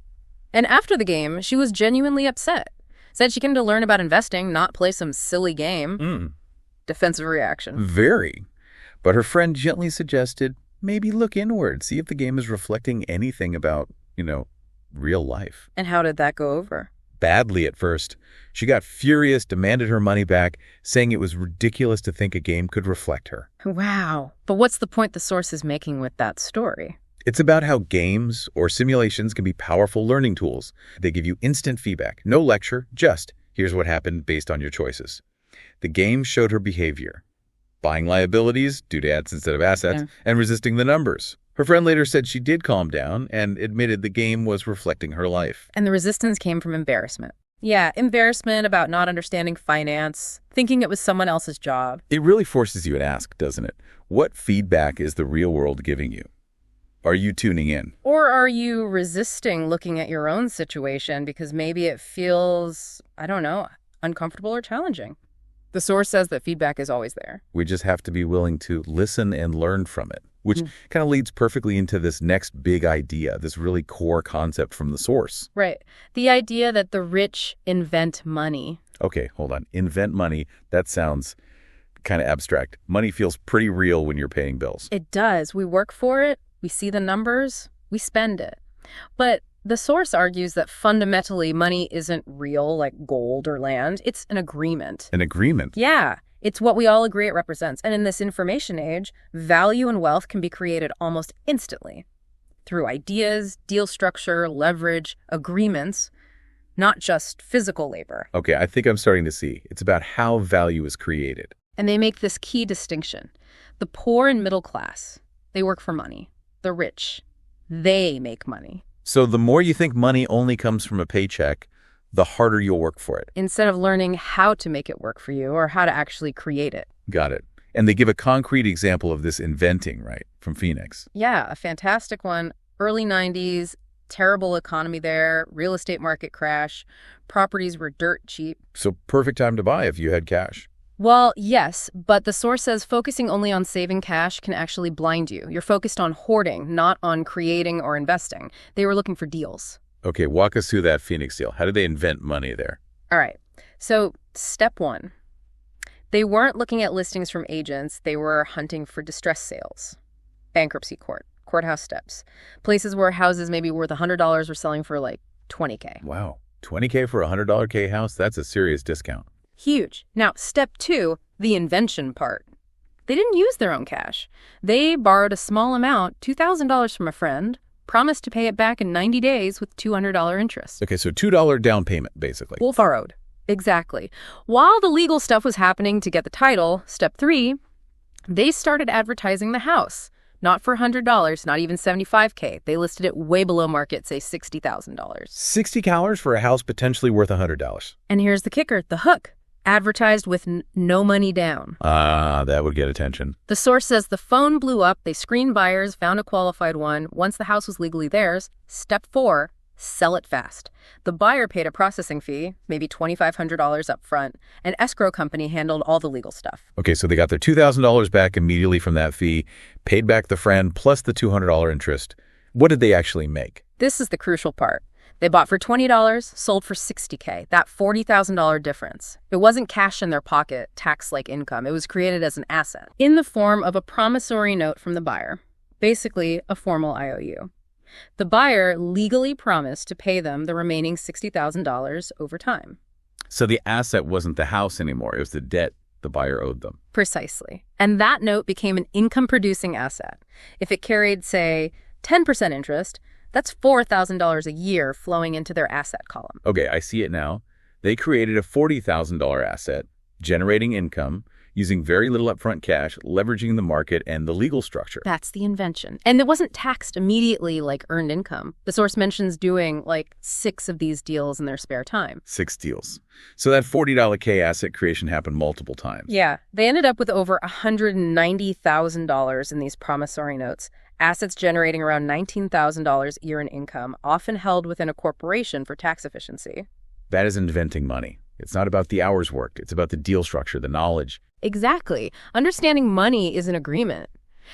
And after the game, she was genuinely upset. Said she came to learn about investing, not play some silly game. Defensive reaction. Very. But her friend gently suggested, maybe look inward, see if the game is reflecting anything about, real life. And how did that go over? Badly at first. She got furious, demanded her money back, saying it was ridiculous to think a game could reflect her. Wow. But what's the point the source is making with that story? It's about how games or simulations can be powerful learning tools. They give you instant feedback. No lecture, just Here's what happened based on your choices. The game showed her behavior. Buying liabilities, doodads instead of assets, and resisting the numbers. Her friend later said she did calm down and admitted the game was reflecting her life. And the resistance came from embarrassment. Yeah, embarrassment about not understanding finance, thinking it was someone else's job. It really forces you to ask, doesn't it? What feedback is the real world giving you? Are you tuning in? Or are you resisting looking at your own situation because maybe it feels, I don't know, uncomfortable or challenging? The source says that feedback is always there. We just have to be willing to listen and learn from it, which kind of leads perfectly into this next big idea, this really core concept from the source. Right. The idea that the rich invent money. Okay, hold on. Invent money, that sounds kind of abstract. Money feels pretty real when you're paying bills. It does. We work for it. We see the numbers. We spend it. But the source argues that fundamentally money isn't real like gold or land. It's an agreement. An agreement? Yeah. It's what we all agree it represents. And in this information age, value and wealth can be created almost instantly through ideas, deal structure, leverage, agreements, not just physical labor. Okay, I think I'm starting to see. It's about how value is created. And they make this key distinction. The poor and middle class, they work for money. The rich, they make money. So the more you think money only comes from a paycheck, the harder you'll work for it. Instead of learning how to make it work for you or how to actually create it. Got it. And they give a concrete example of this inventing, right, from Phoenix. Yeah, a fantastic one. Early 90s, terrible economy there, real estate market crash, properties were dirt cheap. So perfect time to buy if you had cash. Well, yes, but the source says focusing only on saving cash can actually blind you. You're focused on hoarding, not on creating or investing. They were looking for deals. Okay, walk us through that Phoenix deal. How did they invent money there? All right. So step one, they weren't looking at listings from agents. They were hunting for distress sales, bankruptcy court, courthouse steps, places where houses maybe worth $100 were selling for like $20K. Wow, $20K for a $100 K house? That's a serious discount. Huge. Now, step two, the invention part. They didn't use their own cash. They borrowed a small amount, $2,000 from a friend, promised to pay it back in 90 days with $200 interest. Okay, so $2 down payment, basically. Wolf borrowed. Exactly. While the legal stuff was happening to get the title, step three, they started advertising the house. Not for $100, not even $75K. They listed it way below market, say $60,000. $60 for a house potentially worth $100. And here's the kicker, the hook. Advertised with no money down. That would get attention. The source says the phone blew up, they screened buyers, found a qualified one. Once the house was legally theirs, step four, sell it fast. The buyer paid a processing fee, maybe $2,500 up front. An escrow company handled all the legal stuff. Okay, so they got their $2,000 back immediately from that fee, paid back the friend plus the $200 interest. What did they actually make? This is the crucial part. They bought for $20, sold for $60K, that $40,000 difference. It wasn't cash in their pocket, tax-like income. It was created as an asset in the form of a promissory note from the buyer, basically a formal IOU. The buyer legally promised to pay them the remaining $60,000 over time. So the asset wasn't the house anymore. It was the debt the buyer owed them. Precisely. And that note became an income-producing asset. If it carried, say, 10% interest, that's $4,000 a year flowing into their asset column. Okay, I see it now. They created a $40,000 asset, generating income, using very little upfront cash, leveraging the market and the legal structure. That's the invention. And it wasn't taxed immediately like earned income. The source mentions doing like 6 of these deals in their spare time. 6 deals. So that $40 K asset creation happened multiple times. Yeah, they ended up with over $190,000 in these promissory notes. Assets generating around $19,000 a year in income, often held within a corporation for tax efficiency. That is inventing money. It's not about the hours worked. It's about the deal structure, the knowledge. Exactly. Understanding money is an agreement.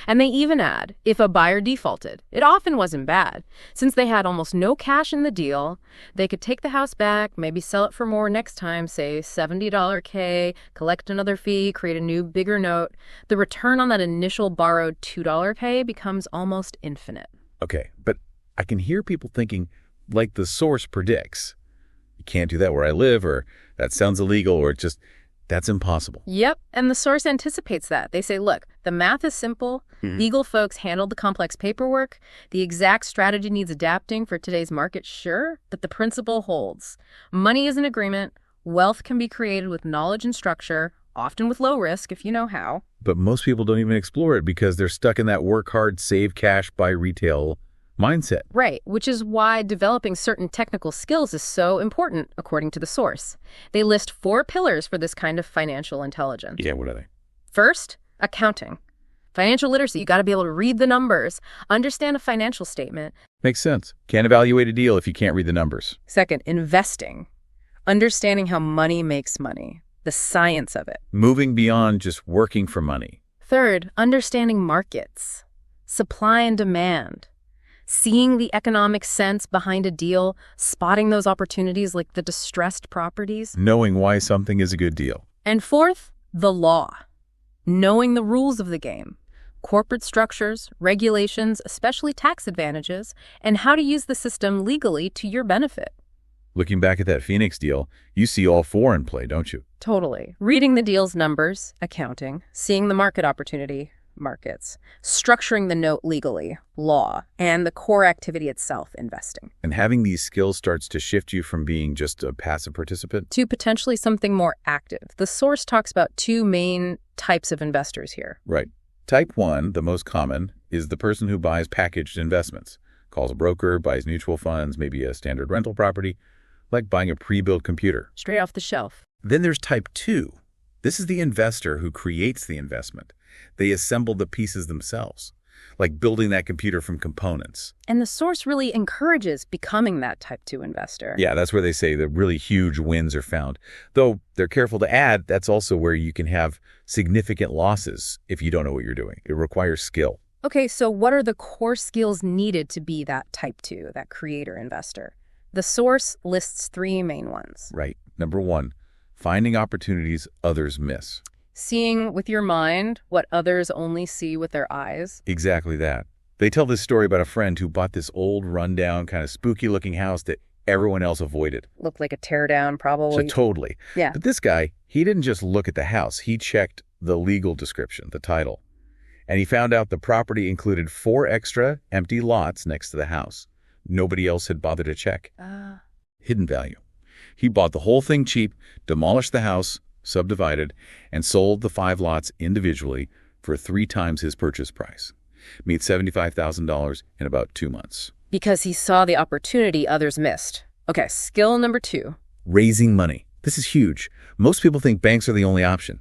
And they even add, if a buyer defaulted, it often wasn't bad. Since they had almost no cash in the deal, they could take the house back, maybe sell it for more next time, say $70 K, collect another fee, create a new, bigger note. The return on that initial borrowed $2 K becomes almost infinite. Okay, but I can hear people thinking, like the source predicts, you can't do that where I live, or that sounds illegal, or just, that's impossible. Yep, and the source anticipates that. They say, look, the math is simple. Legal folks handled the complex paperwork. The exact strategy needs adapting for today's market, sure, but the principle holds. Money is an agreement. Wealth can be created with knowledge and structure, often with low risk if you know how. But most people don't even explore it because they're stuck in that work hard, save cash, buy retail mindset. Right, which is why developing certain technical skills is so important, according to the source. They list 4 pillars for this kind of financial intelligence. Yeah, what are they? First, accounting. Financial literacy, you got to be able to read the numbers, understand a financial statement. Makes sense. Can't evaluate a deal if you can't read the numbers. Second, investing. Understanding how money makes money, the science of it. Moving beyond just working for money. Third, understanding markets, supply and demand. Seeing the economic sense behind a deal, spotting those opportunities like the distressed properties. Knowing why something is a good deal. And fourth, the law. Knowing the rules of the game, corporate structures, regulations, especially tax advantages, and how to use the system legally to your benefit. Looking back at that Phoenix deal, you see all 4 in play, don't you? Totally. Reading the deal's numbers, accounting, seeing the market opportunity, markets, structuring the note legally, law, and the core activity itself, investing. And having these skills starts to shift you from being just a passive participant to potentially something more active. The source talks about 2 main types of investors here. Right. Type 1, the most common, is the person who buys packaged investments. Calls a broker, buys mutual funds, maybe a standard rental property, like buying a pre-built computer. Straight off the shelf. Then there's type 2. This is the investor who creates the investment. They assemble the pieces themselves, like building that computer from components. And the source really encourages becoming that type 2 investor. Yeah, that's where they say the really huge wins are found. Though they're careful to add, that's also where you can have significant losses if you don't know what you're doing. It requires skill. Okay, so what are the core skills needed to be that type 2, that creator investor? The source lists 3 main ones. Right. Number 1, finding opportunities others miss. Seeing with your mind what others only see with their eyes. Exactly that. They tell this story about a friend who bought this old, rundown, kind of spooky-looking house that everyone else avoided. Looked like a teardown, probably. So totally. Yeah. But this guy, he didn't just look at the house. He checked the legal description, the title. And he found out the property included 4 extra empty lots next to the house. Nobody else had bothered to check. Hidden value. He bought the whole thing cheap, demolished the house, subdivided, and sold the 5 lots individually for 3 times his purchase price. Made $75,000 in about 2 months. Because he saw the opportunity others missed. Okay, skill number 2. Raising money. This is huge. Most people think banks are the only option.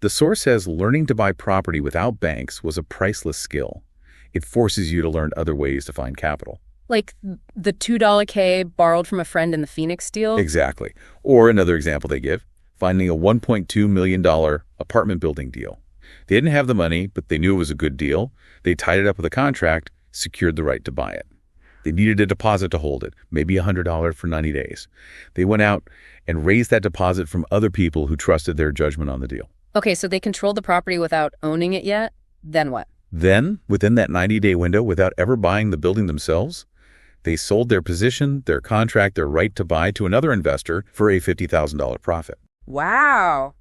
The source says learning to buy property without banks was a priceless skill. It forces you to learn other ways to find capital. Like the $2 K borrowed from a friend in the Phoenix deal? Exactly. Or another example they give, finding a $1.2 million apartment building deal. They didn't have the money, but they knew it was a good deal. They tied it up with a contract, secured the right to buy it. They needed a deposit to hold it, maybe $100 for 90 days. They went out and raised that deposit from other people who trusted their judgment on the deal. Okay, so they controlled the property without owning it yet? Then what? Then, within that 90-day window, without ever buying the building themselves, they sold their position, their contract, their right to buy to another investor for a $50,000 profit. Wow.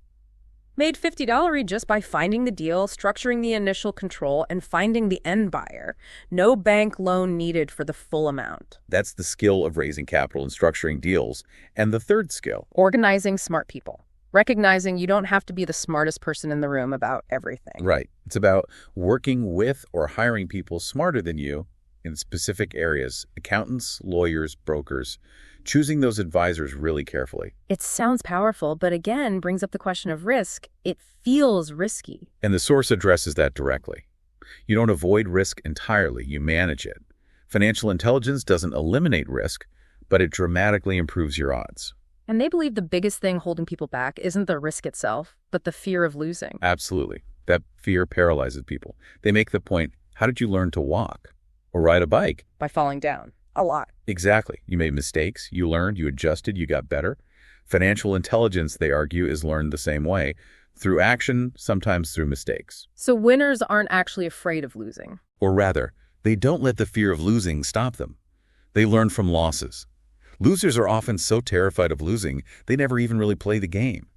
Made $50 just by finding the deal, structuring the initial control, and finding the end buyer. No bank loan needed for the full amount. That's the skill of raising capital and structuring deals. And the third skill, organizing smart people. Recognizing you don't have to be the smartest person in the room about everything. Right. It's about working with or hiring people smarter than you in specific areas, accountants, lawyers, brokers, choosing those advisors really carefully. It sounds powerful, but again, brings up the question of risk. It feels risky. And the source addresses that directly. You don't avoid risk entirely, you manage it. Financial intelligence doesn't eliminate risk, but it dramatically improves your odds. And they believe the biggest thing holding people back isn't the risk itself, but the fear of losing. Absolutely. That fear paralyzes people. They make the point, how did you learn to walk or ride a bike? By falling down. A lot. Exactly. You made mistakes, you learned, you adjusted, you got better. Financial intelligence, they argue, is learned the same way, through action, sometimes through mistakes. So winners aren't actually afraid of losing. Or rather, they don't let the fear of losing stop them. They learn from losses. Losers are often so terrified of losing, they never even really play the game.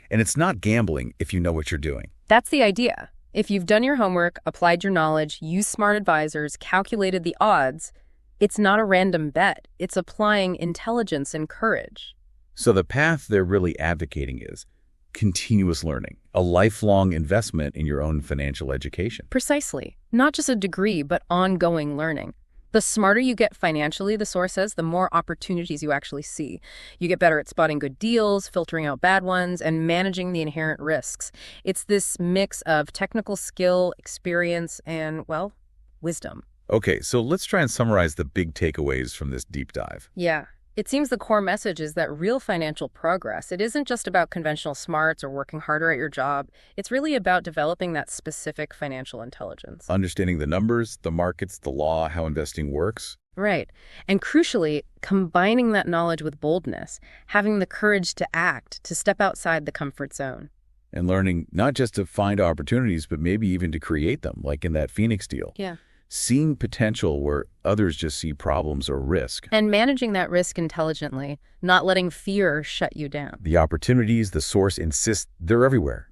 And it's not gambling if you know what you're doing. That's the idea. If you've done your homework, applied your knowledge, used smart advisors, calculated the odds, it's not a random bet. It's applying intelligence and courage. So the path they're really advocating is continuous learning, a lifelong investment in your own financial education. Precisely. Not just a degree, but ongoing learning. The smarter you get financially, the source says, the more opportunities you actually see. You get better at spotting good deals, filtering out bad ones, and managing the inherent risks. It's this mix of technical skill, experience, and, well, wisdom. Okay, so let's try and summarize the big takeaways from this deep dive. Yeah. It seems the core message is that real financial progress, it isn't just about conventional smarts or working harder at your job. It's really about developing that specific financial intelligence. Understanding the numbers, the markets, the law, how investing works. Right. And crucially, combining that knowledge with boldness, having the courage to act, to step outside the comfort zone. And learning not just to find opportunities, but maybe even to create them, like in that Phoenix deal. Yeah. Seeing potential where others just see problems or risk. And managing that risk intelligently, not letting fear shut you down. The opportunities, the source insists they're everywhere.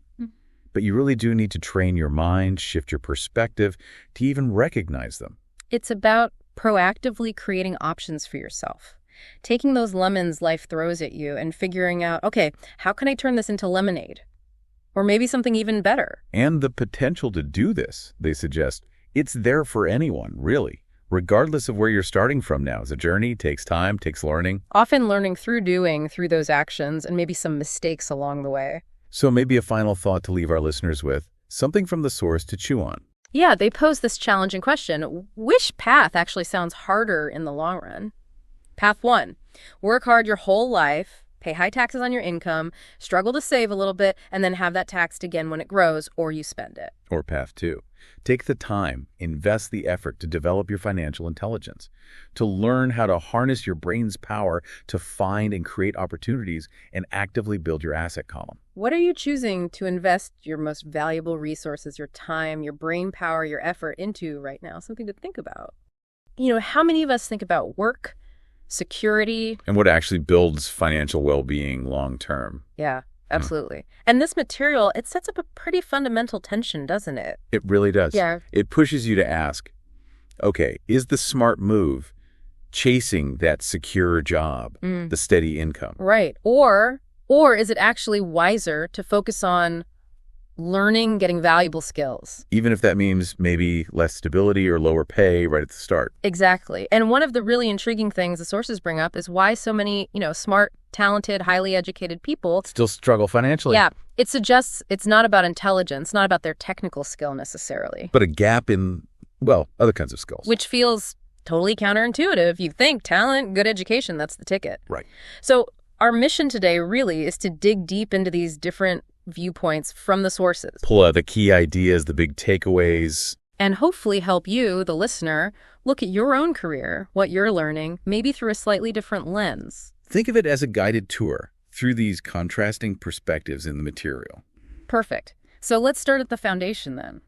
But you really do need to train your mind, shift your perspective to even recognize them. It's about proactively creating options for yourself. Taking those lemons life throws at you and figuring out, okay, how can I turn this into lemonade? Or maybe something even better. And the potential to do this, they suggest, it's there for anyone, really, regardless of where you're starting from now. It's a journey, takes time, takes learning. Often learning through doing, through those actions, and maybe some mistakes along the way. So maybe a final thought to leave our listeners with, something from the source to chew on. Yeah, they pose this challenging question. Which path actually sounds harder in the long run? Path 1, work hard your whole life, pay high taxes on your income, struggle to save a little bit, and then have that taxed again when it grows, or you spend it. Or path 2, take the time, invest the effort to develop your financial intelligence, to learn how to harness your brain's power to find and create opportunities and actively build your asset column. What are you choosing to invest your most valuable resources, your time, your brain power, your effort into right now? Something to think about. You know, how many of us think about work, security? And what actually builds financial well-being long-term. Yeah, absolutely. And this material, it sets up a pretty fundamental tension, doesn't it? It really does. Yeah. It pushes you to ask, okay, is the smart move chasing that secure job, the steady income? Right. Or is it actually wiser to focus on learning, getting valuable skills? Even if that means maybe less stability or lower pay right at the start. Exactly. And one of the really intriguing things the sources bring up is why so many, smart, talented, highly educated people Still struggle financially. Yeah. It suggests it's not about intelligence, not about their technical skill necessarily. But a gap in, well, other kinds of skills. Which feels totally counterintuitive. You think talent, good education, that's the ticket. Right. So our mission today really is to dig deep into these different viewpoints from the sources. Pull out the key ideas, the big takeaways. And hopefully help you, the listener, look at your own career, what you're learning, maybe through a slightly different lens. Think of it as a guided tour through these contrasting perspectives in the material. Perfect. So let's start at the foundation then.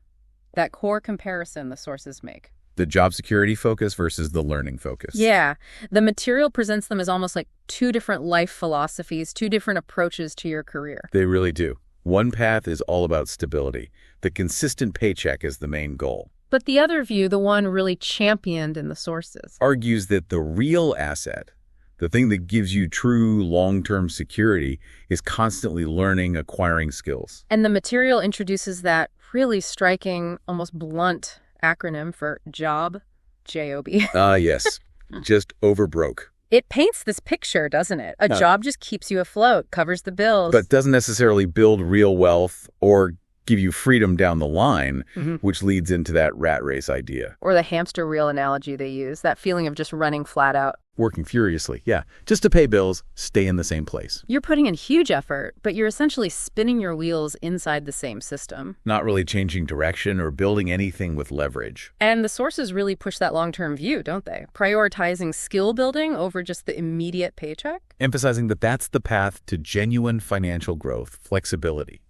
That core comparison the sources make. The job security focus versus the learning focus. Yeah. The material presents them as almost like two different life philosophies, two different approaches to your career. They really do. One path is all about stability. The consistent paycheck is the main goal. But the other view, the one really championed in the sources, Argues that the real asset, the thing that gives you true long-term security, is constantly learning, acquiring skills. And the material introduces that really striking, almost blunt acronym for JOB, J-O-B. Yes. Just overbroke. It paints this picture, doesn't it? A job just keeps you afloat, covers the bills. But doesn't necessarily build real wealth or give you freedom down the line, which leads into that rat race idea. Or the hamster wheel analogy they use, that feeling of just running flat out. Working furiously, yeah. Just to pay bills, stay in the same place. You're putting in huge effort, but you're essentially spinning your wheels inside the same system. Not really changing direction or building anything with leverage. And the sources really push that long-term view, don't they? Prioritizing skill building over just the immediate paycheck. Emphasizing that that's the path to genuine financial growth, flexibility.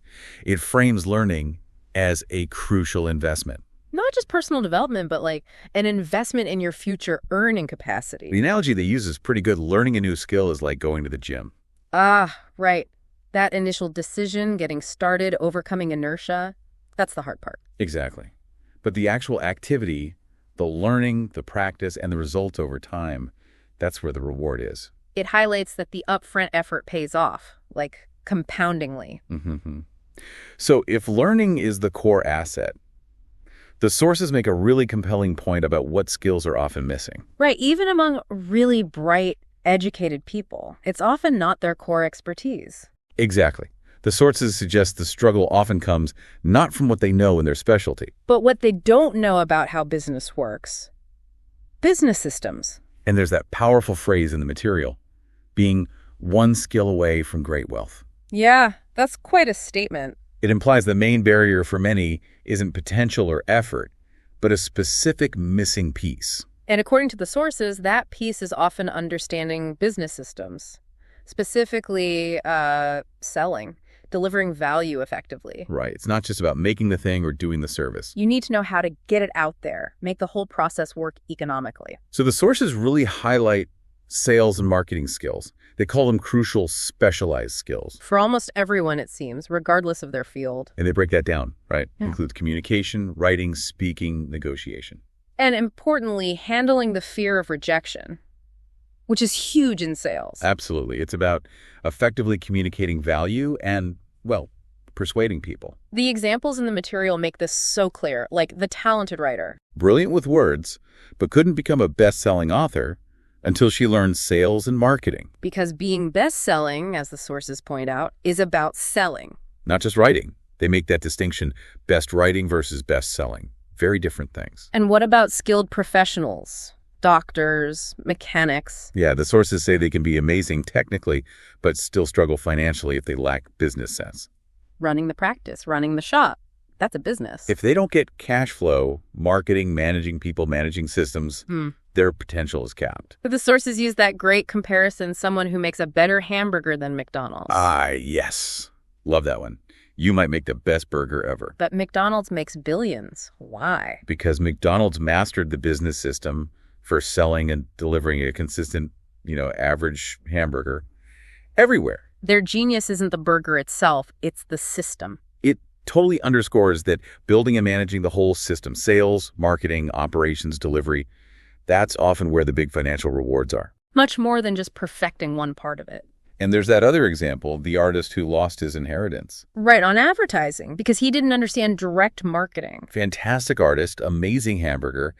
It frames learning as a crucial investment. Not just personal development, but like an investment in your future earning capacity. The analogy they use is pretty good. Learning a new skill is like going to the gym. Ah, right. That initial decision, getting started, overcoming inertia, that's the hard part. Exactly. But the actual activity, the learning, the practice, and the results over time, that's where the reward is. It highlights that the upfront effort pays off, like compoundingly. Mm-hmm. So if learning is the core asset, the sources make a really compelling point about what skills are often missing. Right, even among really bright, educated people, it's often not their core expertise. Exactly. The sources suggest the struggle often comes not from what they know in their specialty. But what they don't know about how business works. Business systems. And there's that powerful phrase in the material, being one skill away from great wealth. Yeah, that's quite a statement. It implies the main barrier for many isn't potential or effort, but a specific missing piece. And according to the sources, that piece is often understanding business systems, specifically selling, delivering value effectively. Right. It's not just about making the thing or doing the service. You need to know how to get it out there, make the whole process work economically. So the sources really highlight sales and marketing skills. They call them crucial specialized skills. For almost everyone, it seems, regardless of their field. And they break that down, right? Yeah. Includes communication, writing, speaking, negotiation. And importantly, handling the fear of rejection, which is huge in sales. Absolutely. It's about effectively communicating value and, well, persuading people. The examples in the material make this so clear, like the talented writer. Brilliant with words, but couldn't become a best-selling author until she learned sales and marketing. Because being best-selling, as the sources point out, is about selling. Not just writing. They make that distinction, best writing versus best-selling. Very different things. And what about skilled professionals? Doctors, mechanics? Yeah, the sources say they can be amazing technically, but still struggle financially if they lack business sense. Running the practice, running the shop. That's a business. If they don't get cash flow, marketing, managing people, managing systems, their potential is capped. But the sources use that great comparison, someone who makes a better hamburger than McDonald's. Ah, yes. Love that one. You might make the best burger ever. But McDonald's makes billions. Why? Because McDonald's mastered the business system for selling and delivering a consistent, average hamburger everywhere. Their genius isn't the burger itself, it's the system. It totally underscores that building and managing the whole system, sales, marketing, operations, delivery, that's often where the big financial rewards are. Much more than just perfecting one part of it. And there's that other example, the artist who lost his inheritance. Right, on advertising, because he didn't understand direct marketing. Fantastic artist, amazing hamburger,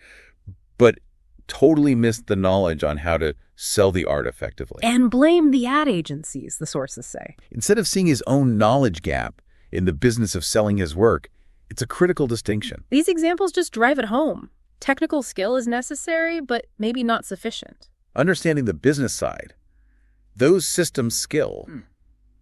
but totally missed the knowledge on how to sell the art effectively. And blame the ad agencies, the sources say. Instead of seeing his own knowledge gap in the business of selling his work, it's a critical distinction. These examples just drive it home. Technical skill is necessary, but maybe not sufficient. Understanding the business side, those systems skill,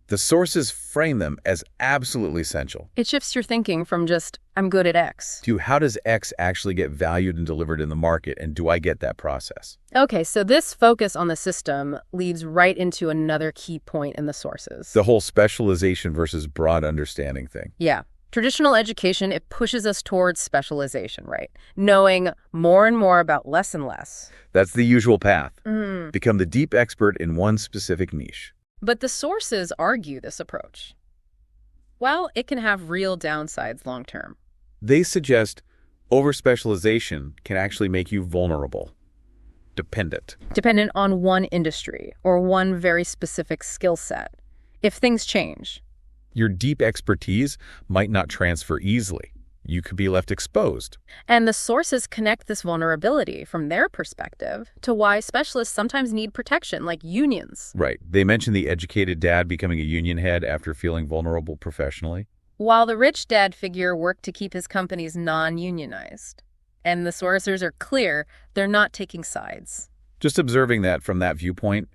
the sources frame them as absolutely essential. It shifts your thinking from just, I'm good at X, to how does X actually get valued and delivered in the market, and do I get that process? Okay, so this focus on the system leads right into another key point in the sources. The whole specialization versus broad understanding thing. Yeah. Traditional education, it pushes us towards specialization, right? Knowing more and more about less and less. That's the usual path. Become the deep expert in one specific niche. But the sources argue this approach. Well, it can have real downsides long term. They suggest over-specialization can actually make you vulnerable, dependent. Dependent on one industry or one very specific skill set. If things change. Your deep expertise might not transfer easily. You could be left exposed. And the sources connect this vulnerability from their perspective to why specialists sometimes need protection, like unions. Right. They mention the educated dad becoming a union head after feeling vulnerable professionally. While the rich dad figure worked to keep his companies non-unionized. And the sources are clear, they're not taking sides. Just observing that from that viewpoint,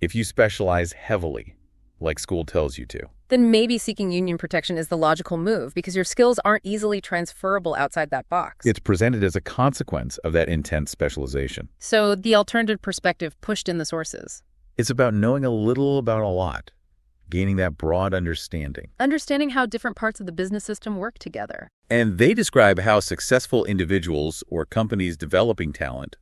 if you specialize heavily, like school tells you to, then maybe seeking union protection is the logical move because your skills aren't easily transferable outside that box. it's presented as a consequence of that intense specialization. So the alternative perspective pushed in the sources. It's about knowing a little about a lot, gaining that broad understanding. Understanding how different parts of the business system work together. And they describe how successful individuals or companies developing talent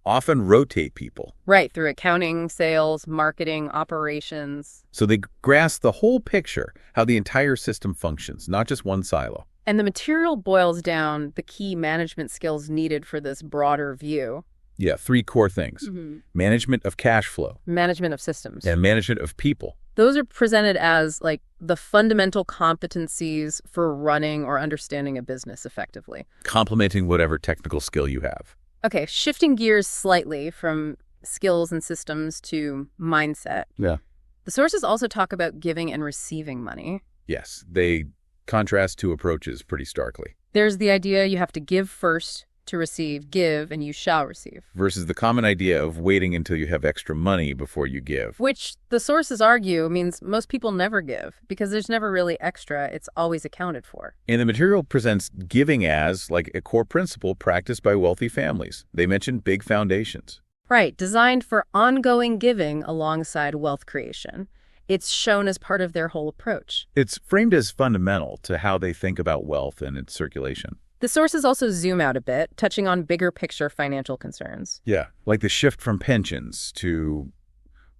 often rotate people. Right, through accounting, sales, marketing, operations. So they grasp the whole picture, how the entire system functions, not just one silo. And the material boils down the key management skills needed for this broader view. Yeah, three core things. Management of cash flow Management of systems. and management of people. Those are presented as like the fundamental competencies for running or understanding a business effectively. Complementing whatever technical skill you have. Okay, shifting gears slightly from skills and systems to mindset. Yeah. The sources also talk about giving and receiving money. Yes, they contrast two approaches pretty starkly. There's the idea you have to give first to receive, give, and you shall receive. Versus the common idea of waiting until you have extra money before you give. Which the sources argue means most people never give because there's never really extra. It's always accounted for. And the material presents giving as like a core principle practiced by wealthy families. They mention big foundations. Right, designed for ongoing giving alongside wealth creation. It's shown as part of their whole approach. It's framed as fundamental to how they think about wealth and its circulation. The sources also zoom out a bit, touching on bigger picture financial concerns. Yeah, like the shift from pensions to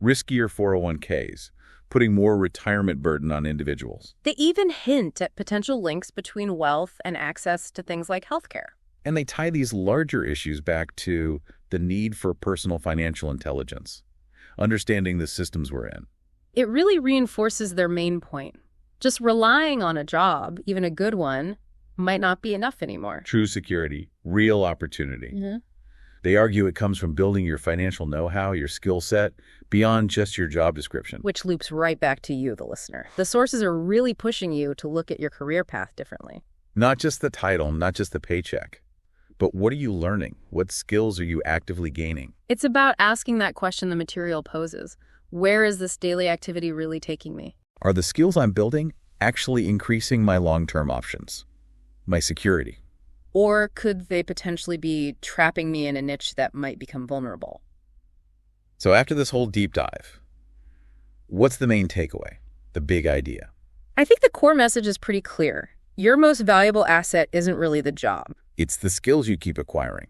riskier 401ks, putting more retirement burden on individuals. They even hint at potential links between wealth and access to things like healthcare. And they tie these larger issues back to the need for personal financial intelligence, understanding the systems we're in. It really reinforces their main point. Just relying on a job, even a good one, might not be enough anymore. True security, real opportunity. They argue it comes from building your financial know-how, your skill set, beyond just your job description. Which loops right back to you, the listener. The sources are really pushing you to look at your career path differently. Not just the title, not just the paycheck, but what are you learning? What skills are you actively gaining? It's about asking that question the material poses. Where is this daily activity really taking me? Are the skills I'm building actually increasing my long-term options? My security? Or could they potentially be trapping me in a niche that might become vulnerable? So after this whole deep dive, what's the main takeaway? The big idea? I think the core message is pretty clear. Your most valuable asset isn't really the job. It's the skills you keep acquiring,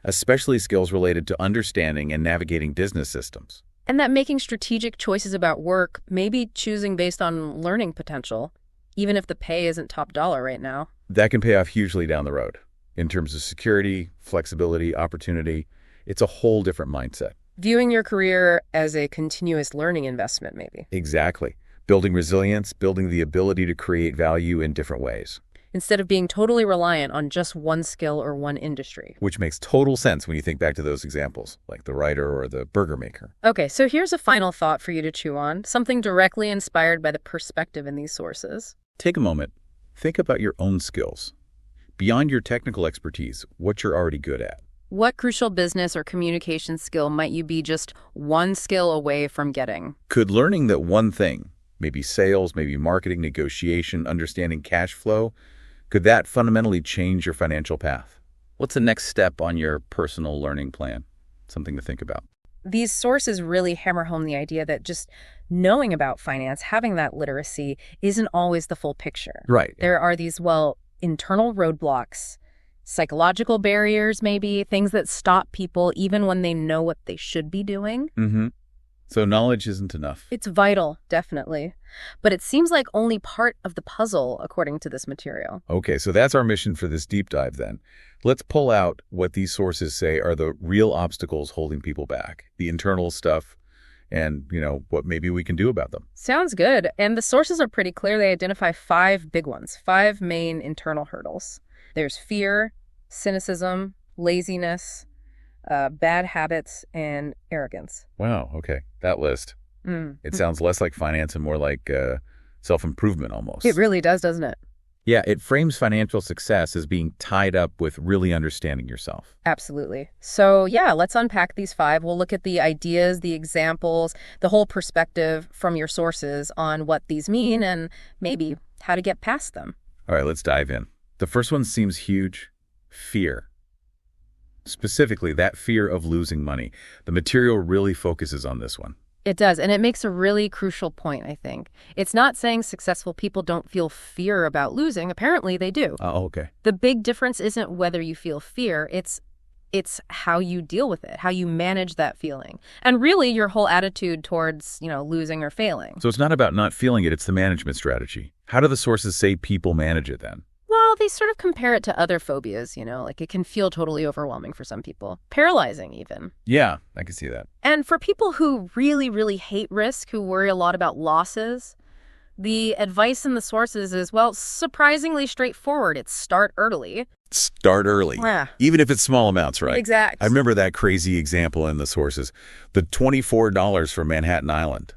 especially skills related to understanding and navigating business systems. And that making strategic choices about work, maybe choosing based on learning potential, even if the pay isn't top dollar right now. That can pay off hugely down the road. In terms of security, flexibility, opportunity, it's a whole different mindset. Viewing your career as a continuous learning investment, maybe. Exactly. Building resilience, building the ability to create value in different ways. Instead of being totally reliant on just one skill or one industry. Which makes total sense when you think back to those examples, like the writer or the burger maker. Okay, so here's a final thought for you to chew on, something directly inspired by the perspective in these sources. Take a moment. Think about your own skills. Beyond your technical expertise, what you're already good at. What crucial business or communication skill might you be just one skill away from getting? Could learning that one thing, maybe sales, maybe marketing, negotiation, understanding cash flow, could that fundamentally change your financial path? What's the next step on your personal learning plan? Something to think about. These sources really hammer home the idea that just knowing about finance, having that literacy, isn't always the full picture. Right. There are these, internal roadblocks, psychological barriers maybe, things that stop people even when they know what they should be doing. So knowledge isn't enough. It's vital, definitely. But it seems like only part of the puzzle, according to this material. Okay, so that's our mission for this deep dive then. Let's pull out what these sources say are the real obstacles holding people back, the internal stuff, and, what maybe we can do about them. Sounds good. And the sources are pretty clear. They identify 5 big ones, 5 main internal hurdles. There's fear, cynicism, laziness, bad habits, and arrogance. Wow, okay. That list. It sounds less like finance and more like self-improvement almost. It really does, doesn't it? Yeah, it frames financial success as being tied up with really understanding yourself. Absolutely. So yeah, let's unpack these 5. We'll look at the ideas, the examples, the whole perspective from your sources on what these mean and maybe how to get past them. All right, let's dive in. The first one seems huge. Fear. Specifically, that fear of losing money. The material really focuses on this one. It does, and it makes a really crucial point, I think. It's not saying successful people don't feel fear about losing. Apparently, they do. Oh, okay. The big difference isn't whether you feel fear. It's how you deal with it, how you manage that feeling, and really your whole attitude towards, losing or failing. So it's not about not feeling it, it's the management strategy. How do the sources say people manage it then? Well, Well, they sort of compare it to other phobias, like it can feel totally overwhelming for some people, paralyzing even. Yeah, I can see that. And for people who really, really hate risk, who worry a lot about losses, the advice in the sources is, well, surprisingly straightforward. It's start early. Start early, Yeah. even if it's small amounts, right? Exact. I remember that crazy example in the sources, the $24 for Manhattan Island.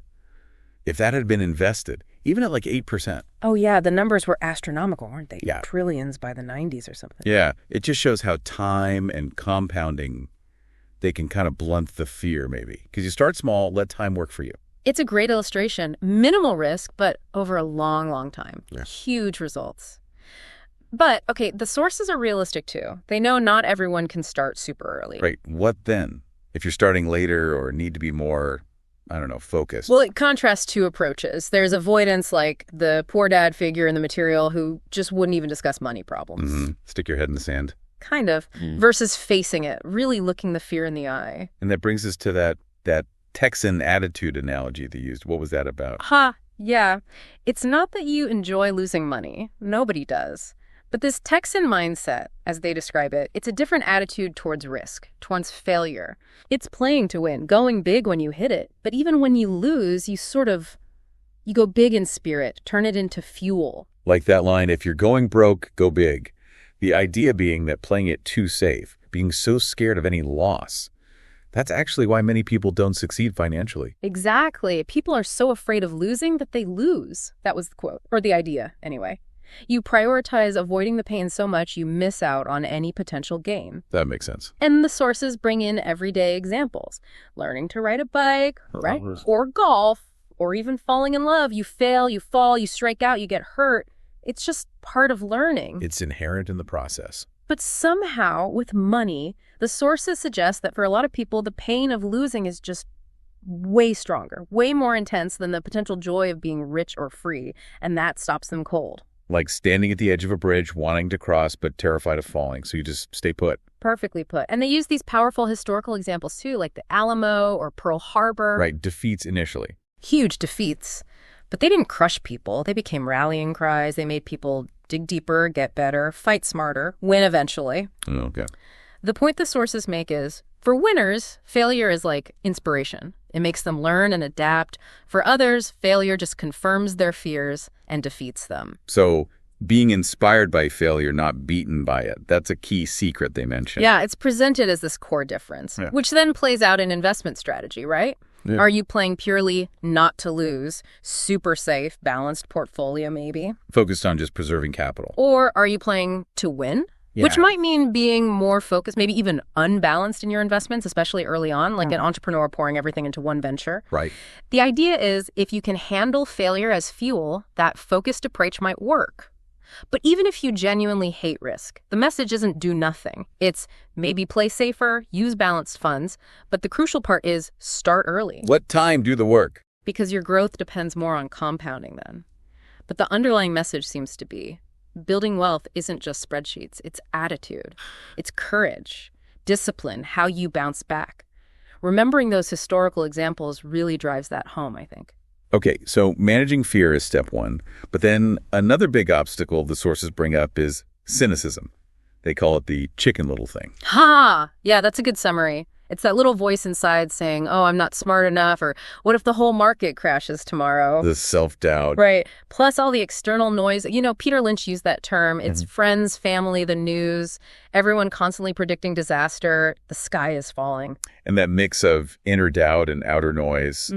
If that had been invested, even at like 8%. Oh, yeah, the numbers were astronomical, weren't they? Yeah. Trillions by the 90s or something. Yeah, it just shows how time and compounding, they can kind of blunt the fear maybe. Because you start small, let time work for you. It's a great illustration. Minimal risk, but over a long, long time. Yeah. Huge results. But, okay, the sources are realistic too. They know not everyone can start super early. Right. What then? If you're starting later or need to be more, I don't know, focused. Well, it contrasts two approaches. There's avoidance, like the poor dad figure in the material who just wouldn't even discuss money problems. Mm-hmm. Stick your head in the sand. Kind of. Versus facing it, really looking the fear in the eye. And that brings us to that Texan attitude analogy they used. What was that about? Yeah. It's not that you enjoy losing money. Nobody does. But this Texan mindset, as they describe it, it's a different attitude towards risk, towards failure. It's playing to win, going big when you hit it. But even when you lose, you go big in spirit, turn it into fuel. Like that line, if you're going broke, go big. The idea being that playing it too safe, being so scared of any loss, that's actually why many people don't succeed financially. Exactly. People are so afraid of losing that they lose. That was the quote, or the idea, anyway. You prioritize avoiding the pain so much you miss out on any potential gain. That makes sense. And the sources bring in everyday examples. Learning to ride a bike, right? Or golf, or even falling in love. You fail, you fall, you strike out, you get hurt. It's just part of learning. It's inherent in the process. But somehow, with money, the sources suggest that for a lot of people, the pain of losing is just way stronger, way more intense than the potential joy of being rich or free, and that stops them cold. Like standing at the edge of a bridge, wanting to cross, but terrified of falling, so you just stay put. Perfectly put. And they use these powerful historical examples, too, like the Alamo or Pearl Harbor. Right, defeats initially. Huge defeats. But they didn't crush people. They became rallying cries. They made people dig deeper, get better, fight smarter, win eventually. Okay. The point the sources make is, for winners, failure is like inspiration. It makes them learn and adapt. For others, failure just confirms their fears and defeats them. So being inspired by failure, not beaten by it, that's a key secret they mentioned. Yeah, it's presented as this core difference, which then plays out in investment strategy, right? Yeah. Are you playing purely not to lose, super safe, balanced portfolio maybe? Focused on just preserving capital. Or are you playing to win? Yeah. Which might mean being more focused, maybe even unbalanced in your investments, especially early on, like an entrepreneur pouring everything into one venture. Right. The idea is if you can handle failure as fuel, that focused approach might work. But even if you genuinely hate risk, the message isn't do nothing. It's maybe play safer, use balanced funds, but the crucial part is start early. What time do the work? Because your growth depends more on compounding then. But the underlying message seems to be building wealth isn't just spreadsheets. It's attitude. It's courage, discipline, how you bounce back. Remembering those historical examples really drives that home, I think. Okay, so managing fear is step one. But then another big obstacle the sources bring up is cynicism. They call it the chicken little thing. Yeah, that's a good summary. It's that little voice inside saying, oh, I'm not smart enough, or what if the whole market crashes tomorrow? The self-doubt. Right. Plus all the external noise. Peter Lynch used that term. It's friends, family, the news, everyone constantly predicting disaster. The sky is falling. And that mix of inner doubt and outer noise,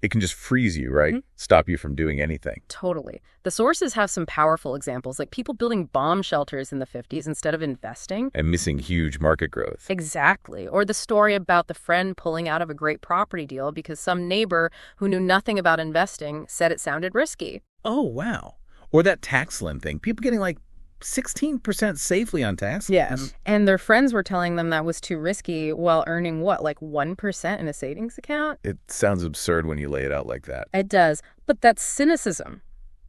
it can just freeze you, right? Stop you from doing anything. Totally. The sources have some powerful examples, like people building bomb shelters in the 50s instead of investing. And missing huge market growth. Exactly. Or the story about the friend pulling out of a great property deal because some neighbor who knew nothing about investing said it sounded risky. Oh, wow. Or that tax lien thing. People getting like 16% safely on tax. Yeah. And their friends were telling them that was too risky while earning what, like 1% in a savings account? It sounds absurd when you lay it out like that. It does. But that's cynicism.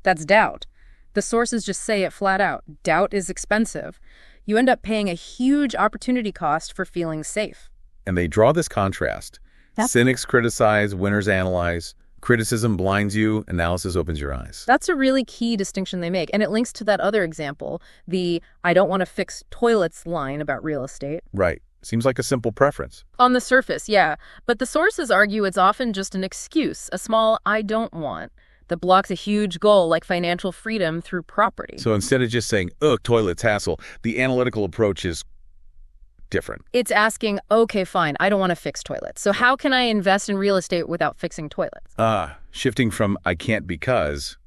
That's doubt. The sources just say it flat out. Doubt is expensive. You end up paying a huge opportunity cost for feeling safe. And they draw this contrast. Cynics criticize, winners analyze. Criticism blinds you, analysis opens your eyes. That's a really key distinction they make. And it links to that other example, the I don't want to fix toilets line about real estate. Right. Seems like a simple preference. On the surface, yeah. But the sources argue it's often just an excuse, a small I don't want, that blocks a huge goal like financial freedom through property. So instead of just saying, ugh, toilets hassle, the analytical approach is different. It's asking, okay, fine, I don't want to fix toilets. So how can I invest in real estate without fixing toilets? Shifting from I can't because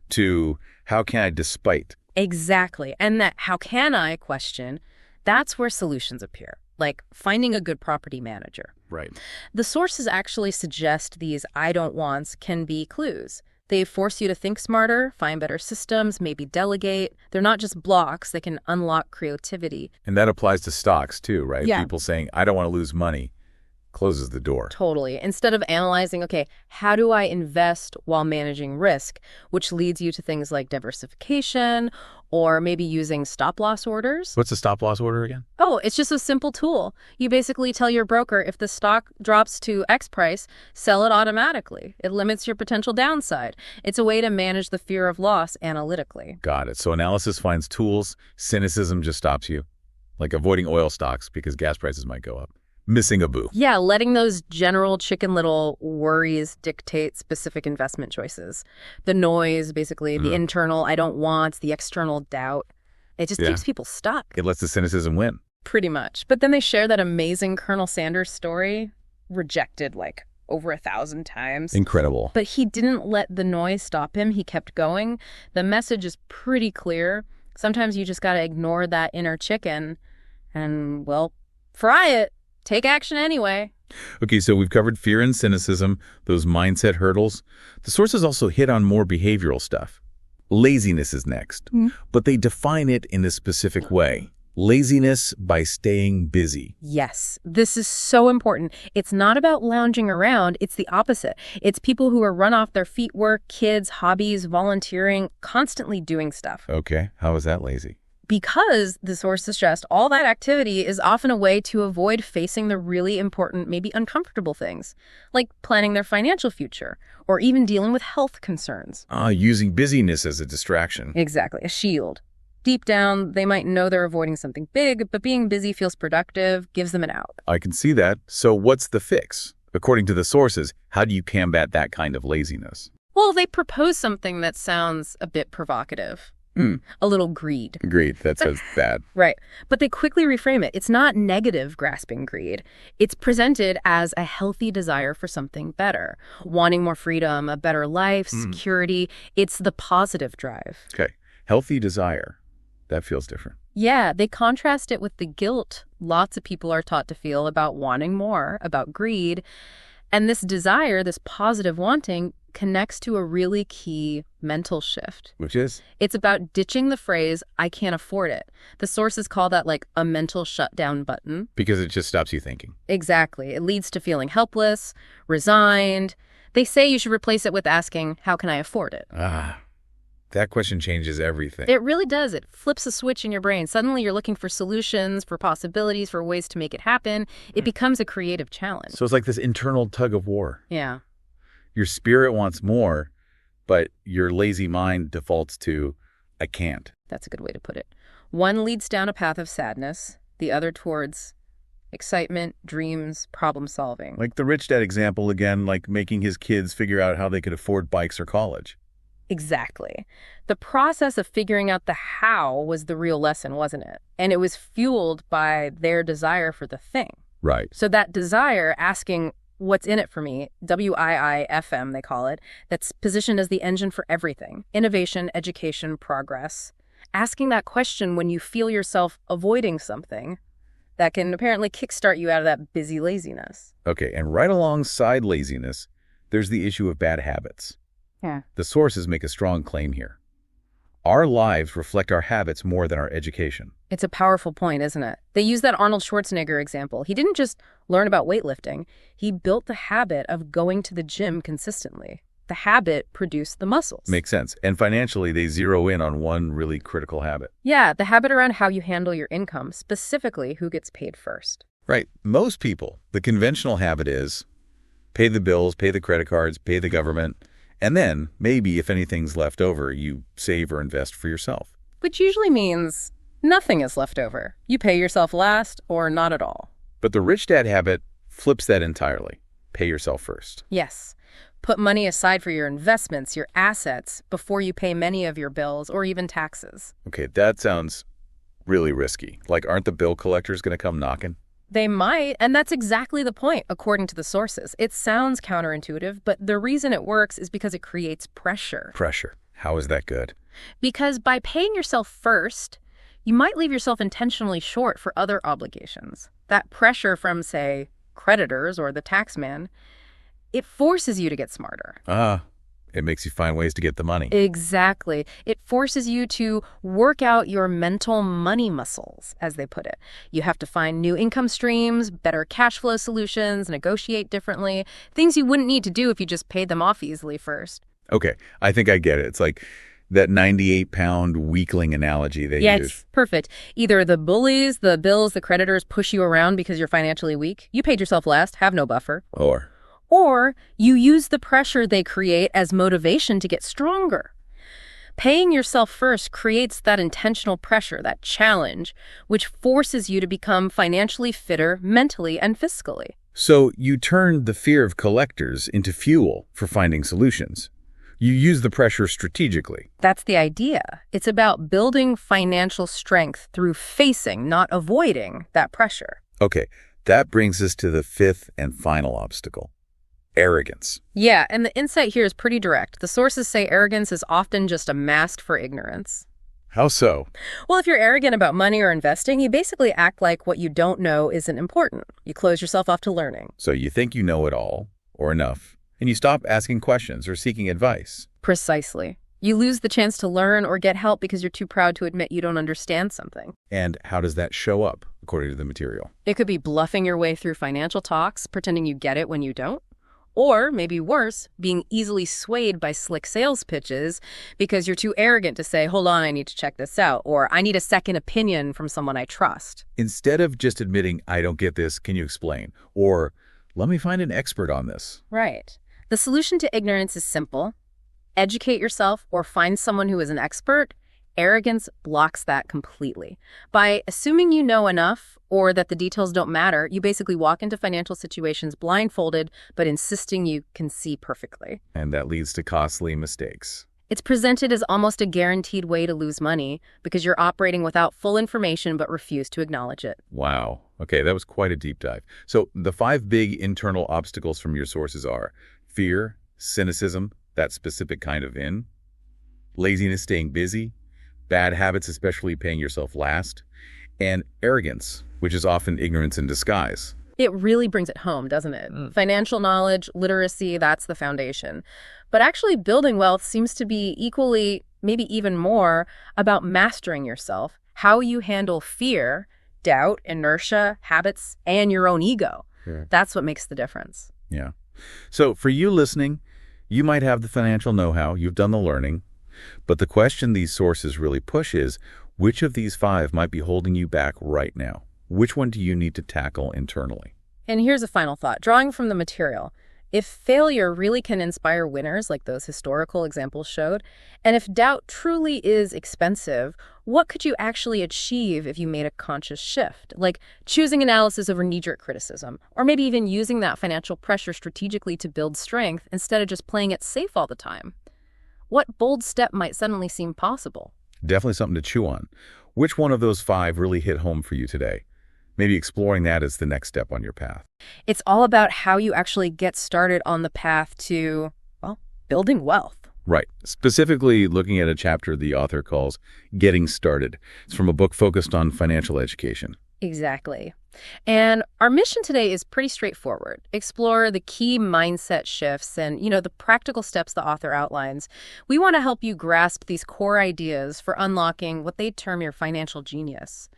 to how can I despite. Exactly. And that how can I question, that's where solutions appear, like finding a good property manager. Right. The sources actually suggest these I don't wants can be clues. They force you to think smarter, find better systems, maybe delegate. They're not just blocks, they can unlock creativity. And that applies to stocks too, right? Yeah. People saying, I don't want to lose money, closes the door. Totally. Instead of analyzing, okay, how do I invest while managing risk, which leads you to things like diversification or maybe using stop-loss orders. What's a stop-loss order again? Oh, it's just a simple tool. You basically tell your broker if the stock drops to X price, sell it automatically. It limits your potential downside. It's a way to manage the fear of loss analytically. Got it. So analysis finds tools, cynicism just stops you, like avoiding oil stocks because gas prices might go up. Missing a boo. Yeah, letting those general Chicken Little worries dictate specific investment choices. The noise, basically, the internal I don't want, the external doubt. It just keeps people stuck. It lets the cynicism win. Pretty much. But then they share that amazing Colonel Sanders story, rejected like over 1,000 times. Incredible. But he didn't let the noise stop him. He kept going. The message is pretty clear. Sometimes you just got to ignore that inner chicken and, well, fry it. Take action anyway. Okay, so we've covered fear and cynicism, those mindset hurdles. The sources also hit on more behavioral stuff. Laziness is next, but they define it in a specific way. Laziness by staying busy. Yes, this is so important. It's not about lounging around. It's the opposite. It's people who are run off their feet work, kids, hobbies, volunteering, constantly doing stuff. Okay, how is that lazy? Because, the sources suggest, all that activity is often a way to avoid facing the really important, maybe uncomfortable things, like planning their financial future, or even dealing with health concerns. Using busyness as a distraction. Exactly, a shield. Deep down, they might know they're avoiding something big, but being busy feels productive, gives them an out. I can see that. So what's the fix? According to the sources, how do you combat that kind of laziness? Well, they propose something that sounds a bit provocative. A little greed. Agreed. That sounds bad. Right. But they quickly reframe it. It's not negative grasping greed. It's presented as a healthy desire for something better, wanting more freedom, a better life, security. It's the positive drive. Okay. Healthy desire. That feels different. Yeah, they contrast it with the guilt lots of people are taught to feel about wanting more, about greed. And this desire, this positive wanting, connects to a really key mental shift. Which is? It's about ditching the phrase, I can't afford it. The sources call that like a mental shutdown button. Because it just stops you thinking. Exactly. It leads to feeling helpless, resigned. They say you should replace it with asking, how can I afford it? That question changes everything. It really does. It flips a switch in your brain. Suddenly you're looking for solutions, for possibilities, for ways to make it happen. It becomes a creative challenge. So it's like this internal tug of war. Yeah. Your spirit wants more, but your lazy mind defaults to, I can't. That's a good way to put it. One leads down a path of sadness, the other towards excitement, dreams, problem solving. Like the rich dad example again, like making his kids figure out how they could afford bikes or college. Exactly. The process of figuring out the how was the real lesson, wasn't it? And it was fueled by their desire for the thing. Right. So that desire, asking, what's in it for me, WIIFM, they call it, that's positioned as the engine for everything. Innovation, education, progress. Asking that question when you feel yourself avoiding something, that can apparently kickstart you out of that busy laziness. Okay, and right alongside laziness, there's the issue of bad habits. Yeah. The sources make a strong claim here. Our lives reflect our habits more than our education. It's a powerful point, isn't it? They use that Arnold Schwarzenegger example. He didn't just learn about weightlifting. He built the habit of going to the gym consistently. The habit produced the muscles. Makes sense. And financially, they zero in on one really critical habit. Yeah, the habit around how you handle your income, specifically who gets paid first. Right. Most people, the conventional habit is Pay the bills, pay the credit cards, pay the government. And then, maybe if anything's left over, you save or invest for yourself. Which usually means nothing is left over. You pay yourself last or not at all. But the rich dad habit flips that entirely. Pay yourself first. Yes. Put money aside for your investments, your assets, before you pay many of your bills or even taxes. Okay, that sounds really risky. Like, aren't the bill collectors going to come knocking? They might, and that's exactly the point, according to the sources. It sounds counterintuitive, but the reason it works is because it creates pressure. Pressure. How is that good? Because by paying yourself first, you might leave yourself intentionally short for other obligations. That pressure from, say, creditors or the tax man, it forces you to get smarter. It makes you find ways to get the money. Exactly. It forces you to work out your mental money muscles, as they put it. You have to find new income streams, better cash flow solutions, negotiate differently, things you wouldn't need to do if you just paid them off easily first. Okay, I think I get it. It's like that 98-pound weakling analogy they use. Yes, perfect. Either the bullies, the bills, the creditors push you around because you're financially weak. You paid yourself last, have no buffer. Or you use the pressure they create as motivation to get stronger. Paying yourself first creates that intentional pressure, that challenge, which forces you to become financially fitter mentally and fiscally. So you turn the fear of collectors into fuel for finding solutions. You use the pressure strategically. That's the idea. It's about building financial strength through facing, not avoiding, that pressure. Okay, that brings us to the fifth and final obstacle. Arrogance. Yeah, and the insight here is pretty direct. The sources say arrogance is often just a mask for ignorance. How so? Well, if you're arrogant about money or investing, you basically act like what you don't know isn't important. You close yourself off to learning. So you think you know it all, or enough, and you stop asking questions or seeking advice. Precisely. You lose the chance to learn or get help because you're too proud to admit you don't understand something. And how does that show up, according to the material? It could be bluffing your way through financial talks, pretending you get it when you don't. Or, maybe worse, being easily swayed by slick sales pitches because you're too arrogant to say, hold on, I need to check this out, or I need a second opinion from someone I trust. Instead of just admitting, I don't get this, can you explain? Or, let me find an expert on this. Right. The solution to ignorance is simple. Educate yourself or find someone who is an expert. Arrogance blocks that completely. By assuming you know enough or that the details don't matter, you basically walk into financial situations blindfolded, but insisting you can see perfectly. And that leads to costly mistakes. It's presented as almost a guaranteed way to lose money because you're operating without full information but refuse to acknowledge it. Wow. Okay, that was quite a deep dive. So the 5 big internal obstacles from your sources are fear, cynicism, that specific kind of laziness, staying busy, bad habits, especially paying yourself last, and arrogance, which is often ignorance in disguise. It really brings it home, doesn't it? Financial knowledge, literacy, that's the foundation. But actually building wealth seems to be equally, maybe even more, about mastering yourself, how you handle fear, doubt, inertia, habits, and your own ego. Sure. That's what makes the difference. Yeah. So for you listening, you might have the financial know-how, you've done the learning, but the question these sources really push is, which of these 5 might be holding you back right now? Which one do you need to tackle internally? And here's a final thought. Drawing from the material, if failure really can inspire winners like those historical examples showed, and if doubt truly is expensive, what could you actually achieve if you made a conscious shift? Like choosing analysis over knee-jerk criticism, or maybe even using that financial pressure strategically to build strength instead of just playing it safe all the time. What bold step might suddenly seem possible? Definitely something to chew on. Which one of those 5 really hit home for you today? Maybe exploring that as the next step on your path. It's all about how you actually get started on the path to, well, building wealth. Right. Specifically looking at a chapter the author calls Getting Started. It's from a book focused on financial education. Exactly. And our mission today is pretty straightforward. Explore the key mindset shifts and, the practical steps the author outlines. We want to help you grasp these core ideas for unlocking what they term your financial genius.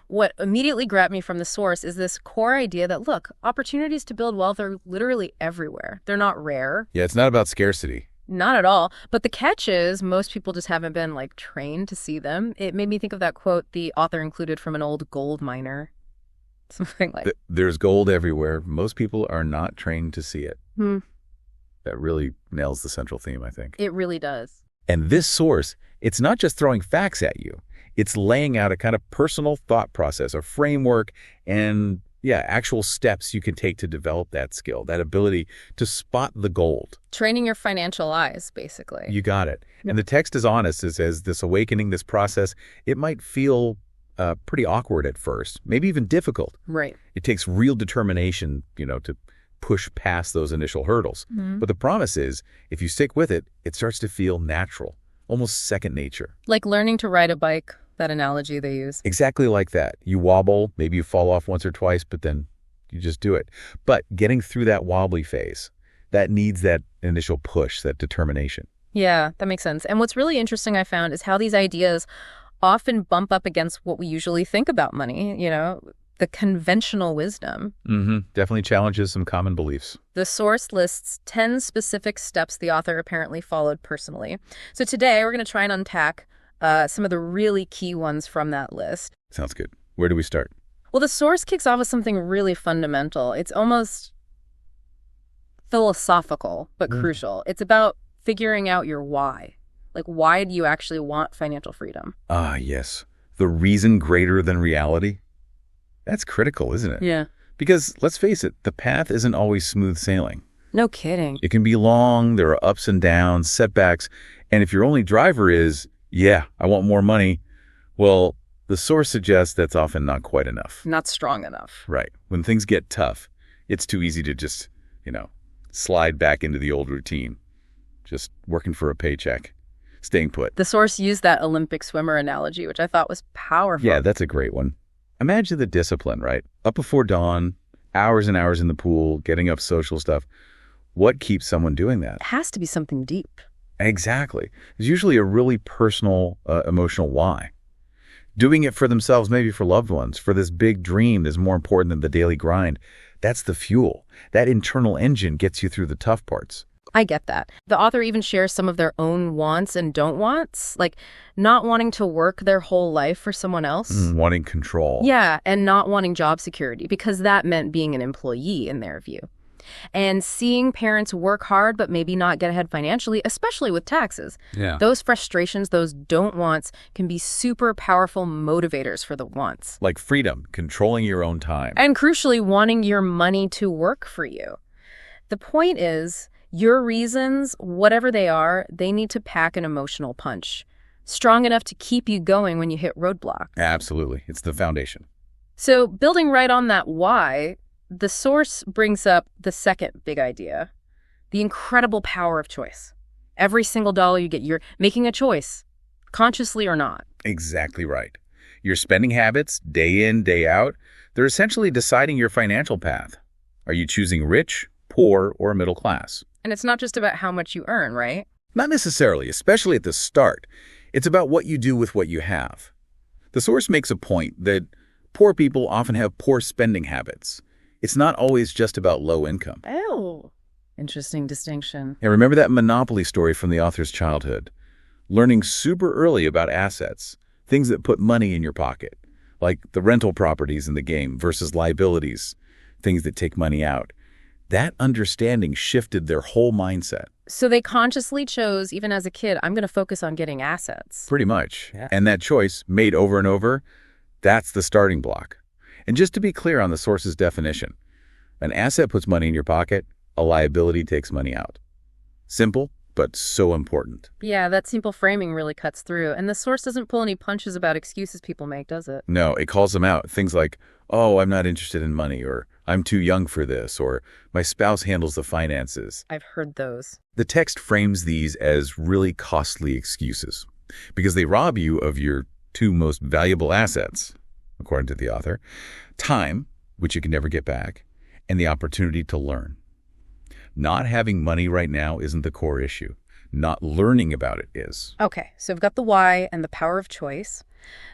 What immediately grabbed me from the source is this core idea that, look, opportunities to build wealth are literally everywhere. They're not rare. Yeah, it's not about scarcity. Not at all. But the catch is most people just haven't been trained to see them. It made me think of that quote the author included from an old gold miner. Something like There's gold everywhere. Most people are not trained to see it. Hmm. That really nails the central theme, I think. It really does. And this source, it's not just throwing facts at you. It's laying out a kind of personal thought process, a framework, and actual steps you can take to develop that skill, that ability to spot the gold. Training your financial eyes, basically. You got it. And the text is honest. It says this awakening, this process, it might feel pretty awkward at first, maybe even difficult. Right. It takes real determination, to push past those initial hurdles. Mm-hmm. But the promise is, if you stick with it, it starts to feel natural, almost second nature. Like learning to ride a bike, that analogy they use. Exactly like that. You wobble, maybe you fall off once or twice, but then you just do it. But getting through that wobbly phase, that needs that initial push, that determination. Yeah, that makes sense. And what's really interesting I found is how these ideas often bump up against what we usually think about money, the conventional wisdom. Definitely challenges some common beliefs. The source lists 10 specific steps the author apparently followed personally. So today we're going to try and unpack some of the really key ones from that list. Sounds good. Where do we start? Well, the source kicks off with something really fundamental. It's almost philosophical, but crucial. It's about figuring out your why. Like, why do you actually want financial freedom? Ah, yes. The reason greater than reality. That's critical, isn't it? Yeah. Because, let's face it, the path isn't always smooth sailing. No kidding. It can be long, there are ups and downs, setbacks, and if your only driver is, I want more money, well, the source suggests that's often not quite enough. Not strong enough. Right. When things get tough, it's too easy to just, slide back into the old routine. Just working for a paycheck, staying put. The source used that Olympic swimmer analogy, which I thought was powerful. Yeah, that's a great one. Imagine the discipline, right? Up before dawn, hours and hours in the pool, getting up social stuff. What keeps someone doing that? It has to be something deep. Exactly. There's usually a really personal, emotional why. Doing it for themselves, maybe for loved ones, for this big dream is more important than the daily grind. That's the fuel. That internal engine gets you through the tough parts. I get that. The author even shares some of their own wants and don't wants, like not wanting to work their whole life for someone else. Wanting control. Yeah, and not wanting job security because that meant being an employee in their view. And seeing parents work hard but maybe not get ahead financially, especially with taxes. Yeah. Those frustrations, those don't wants, can be super powerful motivators for the wants. Like freedom, controlling your own time. And crucially, wanting your money to work for you. The point is, your reasons, whatever they are, they need to pack an emotional punch. Strong enough to keep you going when you hit roadblock. Absolutely. It's the foundation. So building right on that why, the source brings up the second big idea, the incredible power of choice. Every single dollar you get, you're making a choice, consciously or not. Exactly right. Your spending habits, day in, day out, they're essentially deciding your financial path. Are you choosing rich, poor, or middle class? And it's not just about how much you earn, right? Not necessarily, especially at the start. It's about what you do with what you have. The source makes a point that poor people often have poor spending habits. It's not always just about low income. Oh, interesting distinction. And remember that Monopoly story from the author's childhood? Learning super early about assets, things that put money in your pocket, like the rental properties in the game versus liabilities, things that take money out. That understanding shifted their whole mindset. So they consciously chose, even as a kid, I'm going to focus on getting assets. Pretty much. Yeah. And that choice, made over and over, that's the starting block. And just to be clear on the source's definition, an asset puts money in your pocket, a liability takes money out. Simple, but so important. Yeah, that simple framing really cuts through. And the source doesn't pull any punches about excuses people make, does it? No, it calls them out. Things like, oh, I'm not interested in money, or I'm too young for this, or my spouse handles the finances. I've heard those. The text frames these as really costly excuses because they rob you of your two most valuable assets, according to the author: time, which you can never get back, and the opportunity to learn. Not having money right now isn't the core issue. Not learning about it is. Okay, so we've got the why and the power of choice.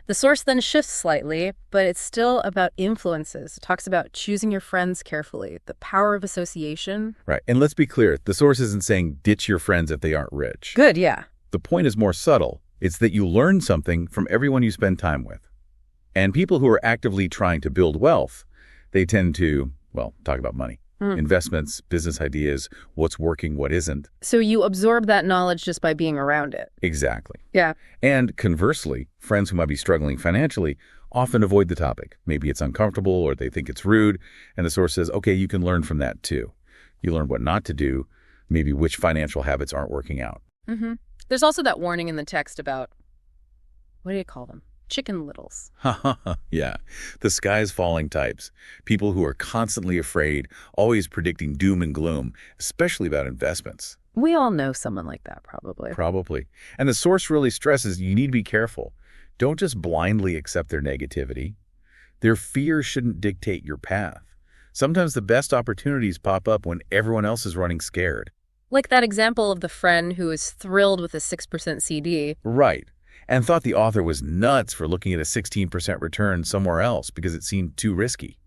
The source then shifts slightly, but it's still about influences. It talks about choosing your friends carefully, the power of association. Right. And let's be clear, the source isn't saying ditch your friends if they aren't rich. Good, yeah. The point is more subtle. It's that you learn something from everyone you spend time with. And people who are actively trying to build wealth, They tend to, well, talk about money, investments, business ideas, what's working, what isn't. So you absorb that knowledge just by being around it. Exactly. Yeah. And conversely, friends who might be struggling financially often avoid the topic. Maybe it's uncomfortable or they think it's rude, and the source says, okay, you can learn from that too. You learn what not to do, maybe which financial habits aren't working out. There's also that warning in the text about, what do you call them? Chicken littles. Yeah, the sky's falling types. People who are constantly afraid, always predicting doom and gloom, especially about investments. We all know someone like that, probably. Probably. And the source really stresses you need to be careful. Don't just blindly accept their negativity. Their fear shouldn't dictate your path. Sometimes the best opportunities pop up when everyone else is running scared. Like that example of the friend who is thrilled with a 6% CD. Right. And thought the author was nuts for looking at a 16% return somewhere else because it seemed too risky.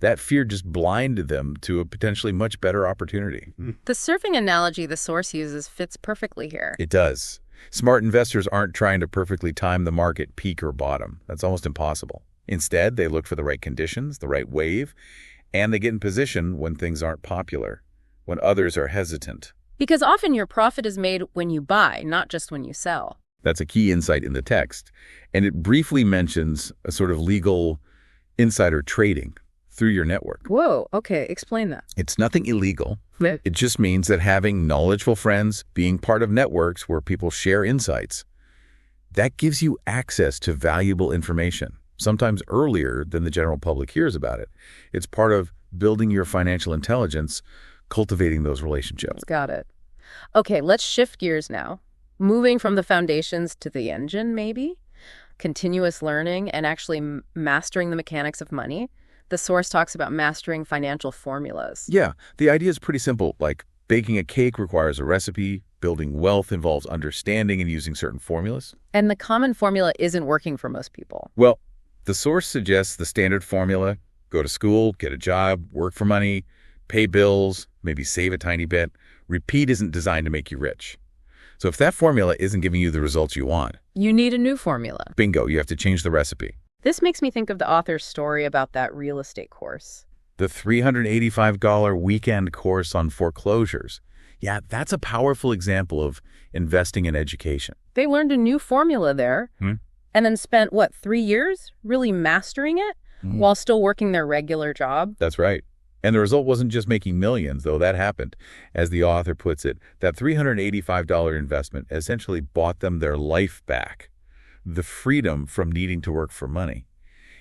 That fear just blinded them to a potentially much better opportunity. The surfing analogy the source uses fits perfectly here. It does. Smart investors aren't trying to perfectly time the market peak or bottom. That's almost impossible. Instead, they look for the right conditions, the right wave, and they get in position when things aren't popular, when others are hesitant. Because often your profit is made when you buy, not just when you sell. That's a key insight in the text. And it briefly mentions a sort of legal insider trading through your network. Whoa, okay, explain that. It's nothing illegal. It just means that having knowledgeable friends, being part of networks where people share insights, that gives you access to valuable information, sometimes earlier than the general public hears about it. It's part of building your financial intelligence, cultivating those relationships. Got it. Okay, let's shift gears now. Moving from the foundations to the engine, maybe? Continuous learning and actually mastering the mechanics of money. The source talks about mastering financial formulas. Yeah, the idea is pretty simple. Like baking a cake requires a recipe, building wealth involves understanding and using certain formulas. And the common formula isn't working for most people. Well, the source suggests the standard formula: go to school, get a job, work for money, pay bills, maybe save a tiny bit. Repeat isn't designed to make you rich. So if that formula isn't giving you the results you want, you need a new formula. Bingo, you have to change the recipe. This makes me think of the author's story about that real estate course. The $385 weekend course on foreclosures. Yeah, that's a powerful example of investing in education. They learned a new formula there and then spent, 3 years really mastering it while still working their regular job? That's right. And the result wasn't just making millions, though that happened. As the author puts it, that $385 investment essentially bought them their life back, the freedom from needing to work for money.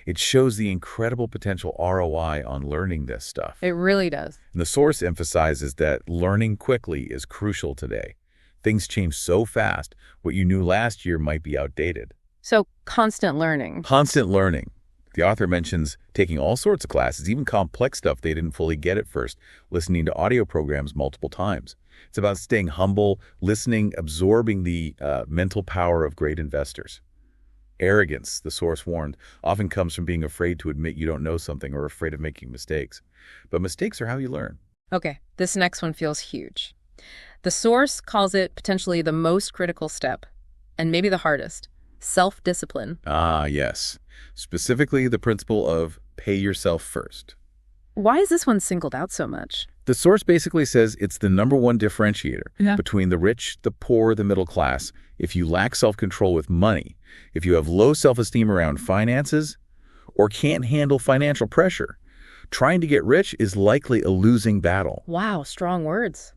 It shows the incredible potential ROI on learning this stuff. It really does. And the source emphasizes that learning quickly is crucial today. Things change so fast, what you knew last year might be outdated. So constant learning. Constant learning. The author mentions taking all sorts of classes, even complex stuff they didn't fully get at first, listening to audio programs multiple times. It's about staying humble, listening, absorbing the mental power of great investors. Arrogance, the source warned, often comes from being afraid to admit you don't know something or afraid of making mistakes. But mistakes are how you learn. Okay, this next one feels huge. The source calls it potentially the most critical step, and maybe the hardest: self-discipline. Ah, yes. Specifically, the principle of pay yourself first. Why is this one singled out so much? The source basically says it's the #1 differentiator between the rich, the poor, the middle class. If you lack self-control with money, if you have low self-esteem around finances, or can't handle financial pressure, trying to get rich is likely a losing battle. Wow, strong words.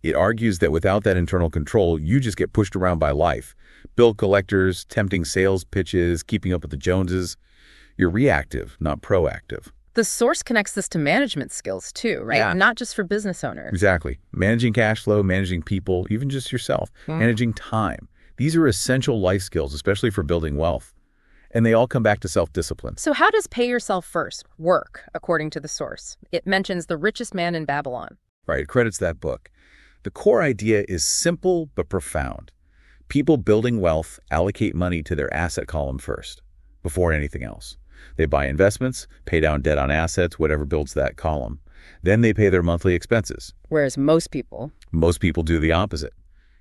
It argues that without that internal control, you just get pushed around by life. Bill collectors, tempting sales pitches, keeping up with the Joneses. You're reactive, not proactive. The source connects this to management skills too, right? Yeah. Not just for business owners. Exactly. Managing cash flow, managing people, even just yourself, managing time. These are essential life skills, especially for building wealth. And they all come back to self-discipline. So how does pay yourself first work, according to the source? It mentions The Richest Man in Babylon. Right, it credits that book. The core idea is simple but profound. People building wealth allocate money to their asset column first, before anything else. They buy investments, pay down debt on assets, whatever builds that column. Then they pay their monthly expenses. Whereas most people do the opposite.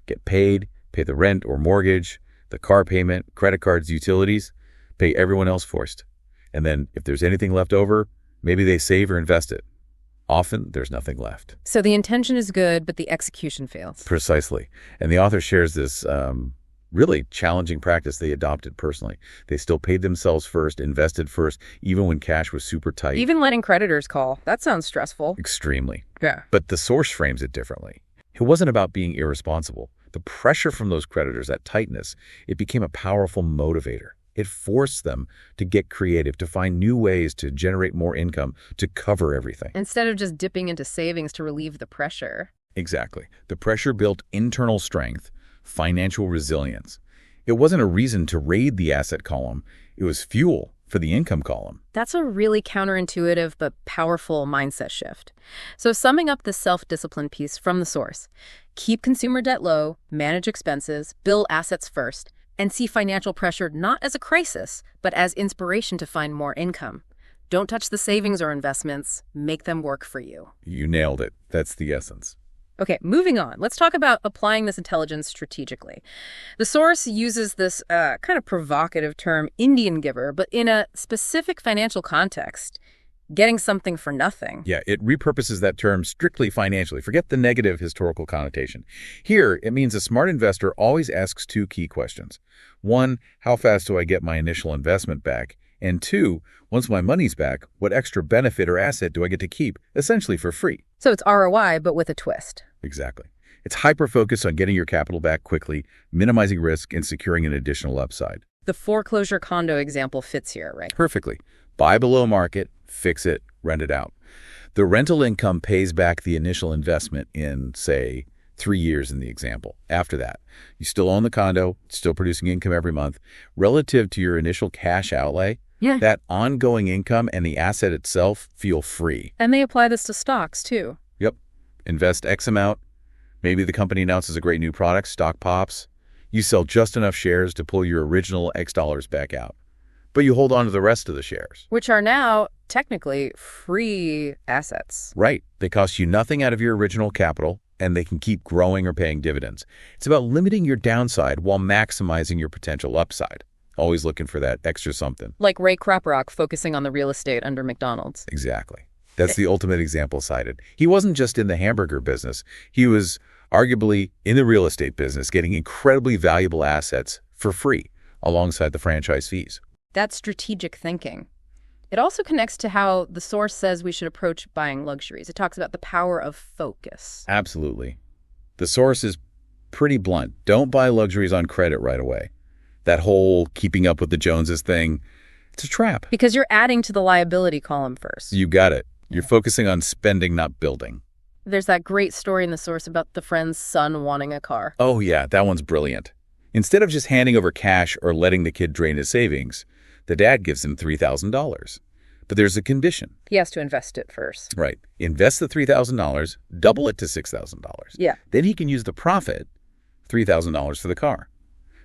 Get paid, pay the rent or mortgage, the car payment, credit cards, utilities, pay everyone else first. And then if there's anything left over, Maybe they save or invest it. Often, there's nothing left. So the intention is good, but the execution fails. Precisely. And the author shares this really challenging practice they adopted personally. They still paid themselves first, invested first, even when cash was super tight. Even letting creditors call. That sounds stressful. Extremely. Yeah. But the source frames it differently. It wasn't about being irresponsible. The pressure from those creditors, that tightness, it became a powerful motivator. It forced them to get creative, to find new ways to generate more income, to cover everything. Instead of just dipping into savings to relieve the pressure. Exactly. The pressure built internal strength, financial resilience. It wasn't a reason to raid the asset column. It was fuel for the income column. That's a really counterintuitive but powerful mindset shift. So summing up the self-discipline piece from the source, keep consumer debt low, manage expenses, build assets first, and see financial pressure not as a crisis, but as inspiration to find more income. Don't touch the savings or investments. Make them work for you. You nailed it. That's the essence. Okay, moving on. Let's talk about applying this intelligence strategically. The source uses this kind of provocative term, Indian giver, but in a specific financial context, getting something for nothing. Yeah, it repurposes that term strictly financially. Forget the negative historical connotation. Here, it means a smart investor always asks two key questions. One, how fast do I get my initial investment back? And two, once my money's back, what extra benefit or asset do I get to keep, essentially for free? So it's ROI, but with a twist. Exactly. It's hyper-focused on getting your capital back quickly, minimizing risk, and securing an additional upside. The foreclosure condo example fits here, right? Perfectly. Buy below market, fix it, rent it out. The rental income pays back the initial investment in, say, 3 years in the example. After that, you still own the condo, it's still producing income every month. Relative to your initial cash outlay, that ongoing income and the asset itself feel free. And they apply this to stocks, too. Yep. Invest X amount. Maybe the company announces a great new product, stock pops. You sell just enough shares to pull your original X dollars back out. But you hold on to the rest of the shares. Which are now, technically, free assets. Right. They cost you nothing out of your original capital, and they can keep growing or paying dividends. It's about limiting your downside while maximizing your potential upside. Always looking for that extra something. Like Ray Kroc focusing on the real estate under McDonald's. Exactly. That's the ultimate example cited. He wasn't just in the hamburger business. He was arguably in the real estate business, getting incredibly valuable assets for free alongside the franchise fees. That's strategic thinking. It also connects to how the source says we should approach buying luxuries. It talks about the power of focus. Absolutely. The source is pretty blunt. Don't buy luxuries on credit right away. That whole keeping up with the Joneses thing, it's a trap. Because you're adding to the liability column first. You got it. You're focusing on spending, not building. There's that great story in the source about the friend's son wanting a car. Oh yeah, that one's brilliant. Instead of just handing over cash or letting the kid drain his savings, the dad gives him $3,000. But there's a condition. He has to invest it first. Right. Invest the $3,000, double it to $6,000. Yeah. Then he can use the profit, $3,000 for the car.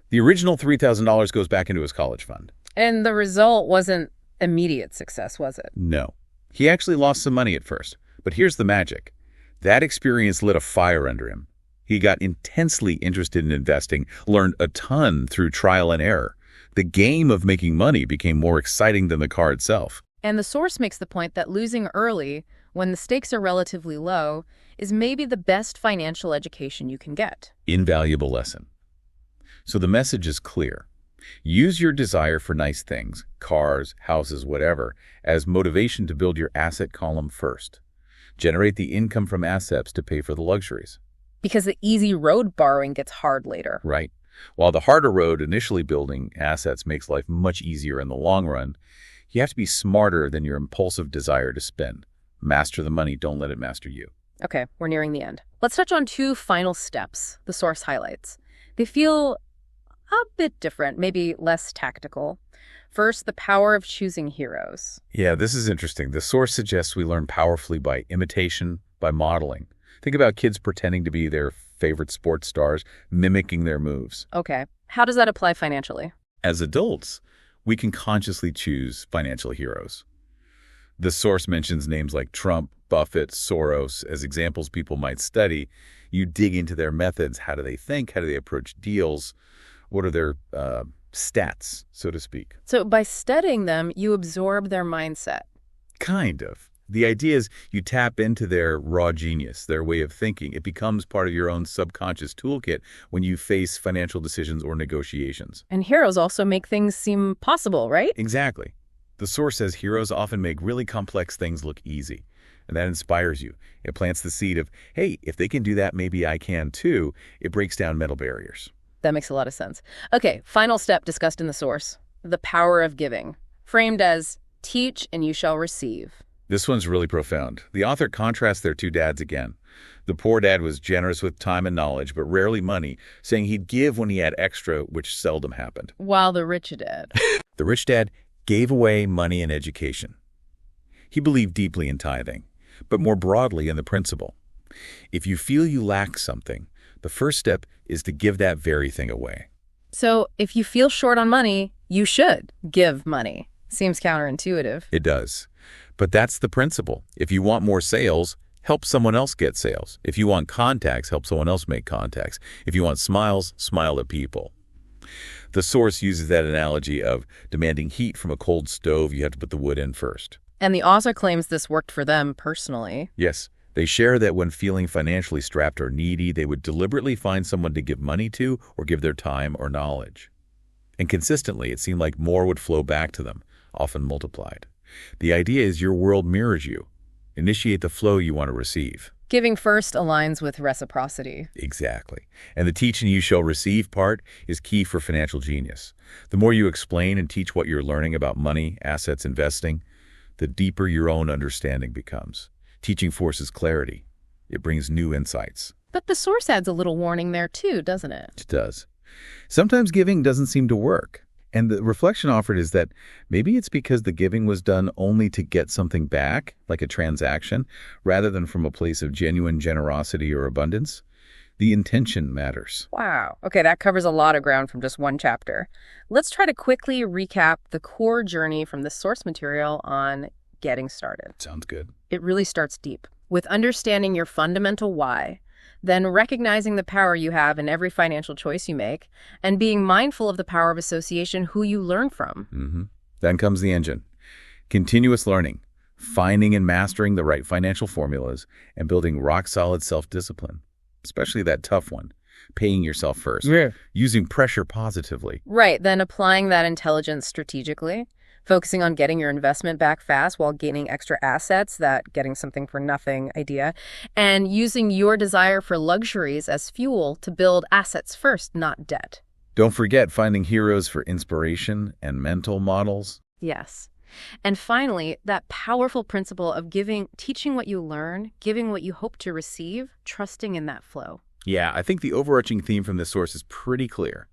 The original $3,000 goes back into his college fund. And the result wasn't immediate success, was it? No. He actually lost some money at first. But here's the magic. That experience lit a fire under him. He got intensely interested in investing, learned a ton through trial and error. The game of making money became more exciting than the car itself. And the source makes the point that losing early, when the stakes are relatively low, is maybe the best financial education you can get. Invaluable lesson. So the message is clear. Use your desire for nice things, cars, houses, whatever, as motivation to build your asset column first. Generate the income from assets to pay for the luxuries. Because the easy road borrowing gets hard later. Right. While the harder road, initially building assets, makes life much easier in the long run, you have to be smarter than your impulsive desire to spend. Master the money, don't let it master you. Okay, we're nearing the end. Let's touch on two final steps the source highlights. They feel a bit different, maybe less tactical. First, the power of choosing heroes. Yeah, this is interesting. The source suggests we learn powerfully by imitation, by modeling. Think about kids pretending to be their favorite sports stars, mimicking their moves. Okay, how does that apply financially? As adults, we can consciously choose financial heroes. The source mentions names like Trump, Buffett, Soros as examples people might study. You dig into their methods. How do they think? How do they approach deals? What are their stats, so to speak? So by studying them, you absorb their mindset. Kind of. The idea is you tap into their raw genius, their way of thinking. It becomes part of your own subconscious toolkit when you face financial decisions or negotiations. And heroes also make things seem possible, right? Exactly. The source says heroes often make really complex things look easy, and that inspires you. It plants the seed of, hey, if they can do that, maybe I can too. It breaks down mental barriers. That makes a lot of sense. Okay, final step discussed in the source, the power of giving, framed as teach and you shall receive. This one's really profound. The author contrasts their two dads again. The poor dad was generous with time and knowledge, but rarely money, saying he'd give when he had extra, which seldom happened. While the rich dad. The rich dad gave away money and education. He believed deeply in tithing, but more broadly in the principle. If you feel you lack something, the first step is to give that very thing away. So if you feel short on money, you should give money. Seems counterintuitive. It does. But that's the principle. If you want more sales, help someone else get sales. If you want contacts, help someone else make contacts. If you want smiles, smile at people. The source uses that analogy of demanding heat from a cold stove. You have to put the wood in first. And the author claims this worked for them personally. Yes. They share that when feeling financially strapped or needy, they would deliberately find someone to give money to or give their time or knowledge. And consistently, it seemed like more would flow back to them, often multiplied. The idea is your world mirrors you. Initiate the flow you want to receive. Giving first aligns with reciprocity. Exactly. And the teach and you shall receive part is key for financial genius. The more you explain and teach what you're learning about money, assets, investing, the deeper your own understanding becomes. Teaching forces clarity. It brings new insights. But the source adds a little warning there too, doesn't it? It does. Sometimes giving doesn't seem to work. And the reflection offered is that maybe it's because the giving was done only to get something back, like a transaction, rather than from a place of genuine generosity or abundance. The intention matters. Wow. Okay, that covers a lot of ground from just one chapter. Let's try to quickly recap the core journey from the source material on getting started. Sounds good. It really starts deep with understanding your fundamental why, then recognizing the power you have in every financial choice you make, and being mindful of the power of association, who you learn from. Then comes the engine. Continuous learning, finding and mastering the right financial formulas, and building rock-solid self-discipline, especially that tough one, paying yourself first, using pressure positively. Right, then applying that intelligence strategically, focusing on getting your investment back fast while gaining extra assets, that getting something for nothing idea, and using your desire for luxuries as fuel to build assets first, not debt. Don't forget finding heroes for inspiration and mental models. Yes. And finally, that powerful principle of teaching what you learn, giving what you hope to receive, trusting in that flow. Yeah, I think the overarching theme from this source is pretty clear.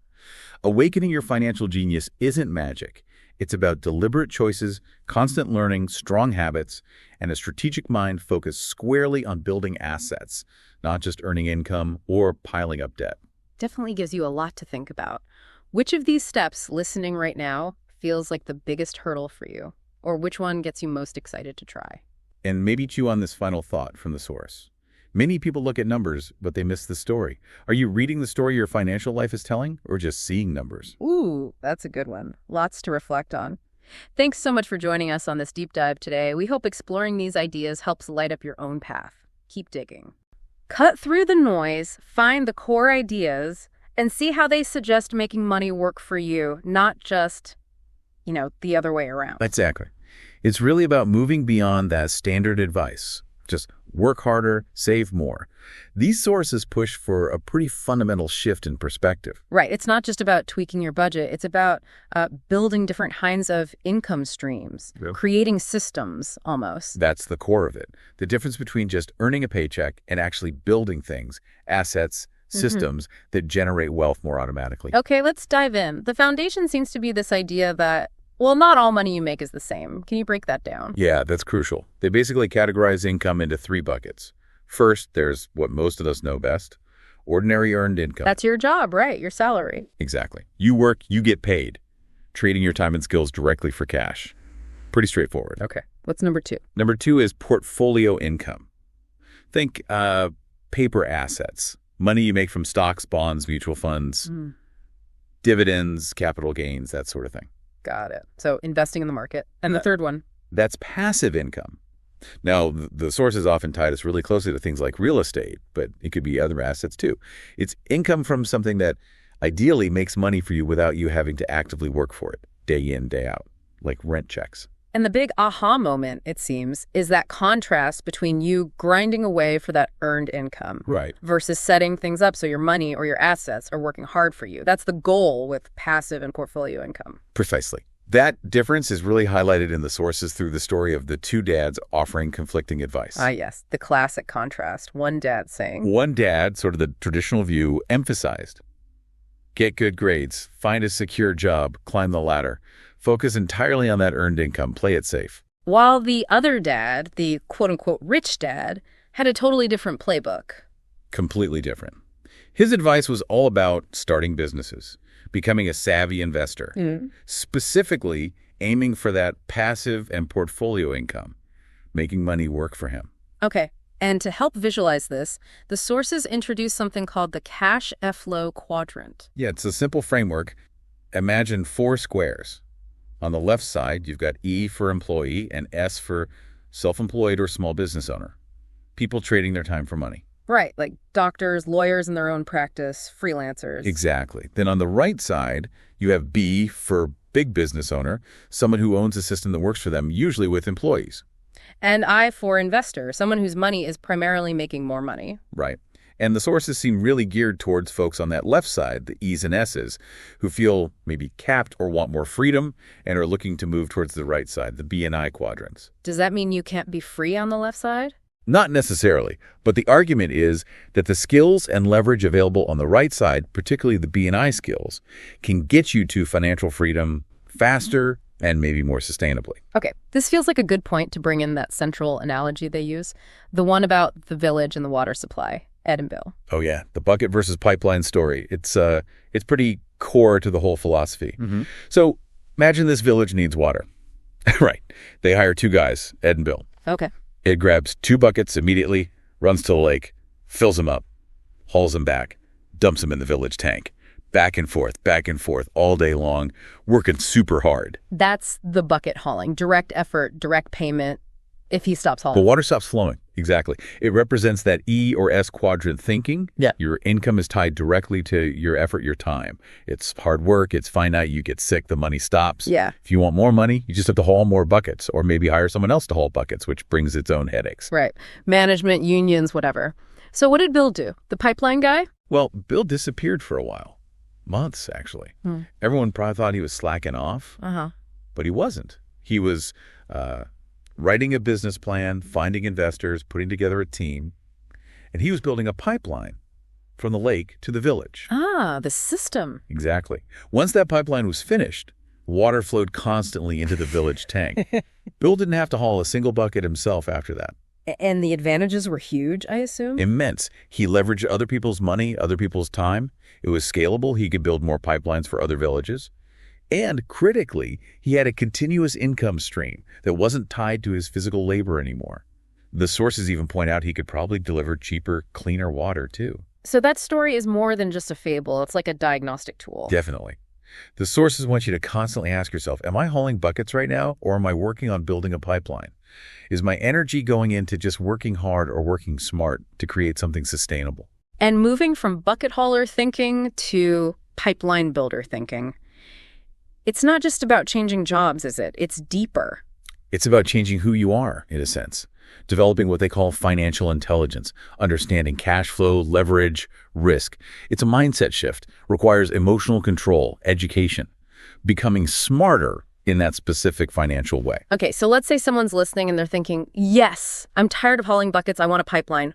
Awakening your financial genius isn't magic. It's about deliberate choices, constant learning, strong habits, and a strategic mind focused squarely on building assets, not just earning income or piling up debt. Definitely gives you a lot to think about. Which of these steps, listening right now, feels like the biggest hurdle for you? Or which one gets you most excited to try? And maybe chew on this final thought from the source. Many people look at numbers, but they miss the story. Are you reading the story your financial life is telling, or just seeing numbers? Ooh, that's a good one. Lots to reflect on. Thanks so much for joining us on this deep dive today. We hope exploring these ideas helps light up your own path. Keep digging. Cut through the noise, find the core ideas, and see how they suggest making money work for you, not just, the other way around. Exactly. It's really about moving beyond that standard advice. Just work harder, save more. These sources push for a pretty fundamental shift in perspective. Right. It's not just about tweaking your budget. It's about building different kinds of income streams, creating systems almost. That's the core of it. The difference between just earning a paycheck and actually building things, assets, systems that generate wealth more automatically. Okay, let's dive in. The foundation seems to be this idea that not all money you make is the same. Can you break that down? Yeah, that's crucial. They basically categorize income into 3 buckets. First, there's what most of us know best, ordinary earned income. That's your job, right? Your salary. Exactly. You work, you get paid. Trading your time and skills directly for cash. Pretty straightforward. Okay. What's number 2? Number 2 is portfolio income. Think paper assets, money you make from stocks, bonds, mutual funds, dividends, capital gains, that sort of thing. Got it. So investing in the market. And the third one? That's passive income. Now, the sources often tie us really closely to things like real estate, but it could be other assets too. It's income from something that ideally makes money for you without you having to actively work for it, day in, day out, like rent checks. And the big aha moment, it seems, is that contrast between you grinding away for that earned income Right. versus setting things up so your money or your assets are working hard for you. That's the goal with passive and portfolio income. Precisely. That difference is really highlighted in the sources through the story of the two dads offering conflicting advice. Ah, yes, the classic contrast. One dad saying, One dad, sort of the traditional view, emphasized, get good grades, find a secure job, climb the ladder, focus entirely on that earned income, play it safe. while the other dad, the quote-unquote rich dad, had a totally different playbook. Completely different. His advice was all about starting businesses, becoming a savvy investor, specifically aiming for that passive and portfolio income, making money work for him. Okay, and to help visualize this, the sources introduce something called the cash flow quadrant. Yeah, it's a simple framework. Imagine 4 squares. On the left side, you've got E for employee and S for self-employed or small business owner. People trading their time for money. Right, like doctors, lawyers in their own practice, freelancers. Exactly. Then on the right side, you have B for big business owner, someone who owns a system that works for them, usually with employees. And I for investor, someone whose money is primarily making more money. Right. And the sources seem really geared towards folks on that left side, the E's and S's, who feel maybe capped or want more freedom and are looking to move towards the right side, the B and I quadrants. Does that mean you can't be free on the left side? Not necessarily, but the argument is that the skills and leverage available on the right side, particularly the B and I skills, can get you to financial freedom faster and maybe more sustainably. Okay, this feels like a good point to bring in that central analogy they use, the one about the village and the water supply, Ed and Bill. Oh yeah, the bucket versus pipeline story. It's pretty core to the whole philosophy. So imagine this village needs water. Right. They hire 2 guys, Ed and Bill. Okay. Ed grabs 2 buckets immediately, runs to the lake, fills them up, hauls them back, dumps them in the village tank. Back and forth, all day long, working super hard. That's the bucket hauling, direct effort, direct payment, if he stops hauling. But water stops flowing. Exactly. It represents that E or S quadrant thinking. Yeah. Your income is tied directly to your effort, your time. It's hard work. It's finite. You get sick. The money stops. Yeah. If you want more money, you just have to haul more buckets or maybe hire someone else to haul buckets, which brings its own headaches. Right. Management, unions, whatever. So what did Bill do? The pipeline guy? Well, Bill disappeared for a while. Months, actually. Everyone probably thought he was slacking off, but he wasn't. He was writing a business plan, finding investors, putting together a team, and he was building a pipeline from the lake to the village. Ah, the system. Exactly. Once that pipeline was finished, water flowed constantly into the village tank. Bill didn't have to haul a single bucket himself after that. And the advantages were huge, I assume? Immense. He leveraged other people's money, other people's time. It was scalable. He could build more pipelines for other villages. And critically, he had a continuous income stream that wasn't tied to his physical labor anymore. The sources even point out he could probably deliver cheaper, cleaner water, too. So that story is more than just a fable. It's like a diagnostic tool. Definitely. The sources want you to constantly ask yourself, am I hauling buckets right now, or am I working on building a pipeline? Is my energy going into just working hard or working smart to create something sustainable? And moving from bucket hauler thinking to pipeline builder thinking. It's not just about changing jobs, is it? It's deeper. It's about changing who you are, in a sense. Developing what they call financial intelligence, understanding cash flow, leverage, risk. It's a mindset shift, requires emotional control, education, becoming smarter in that specific financial way. Okay, so let's say someone's listening and they're thinking, yes, I'm tired of hauling buckets, I want a pipeline.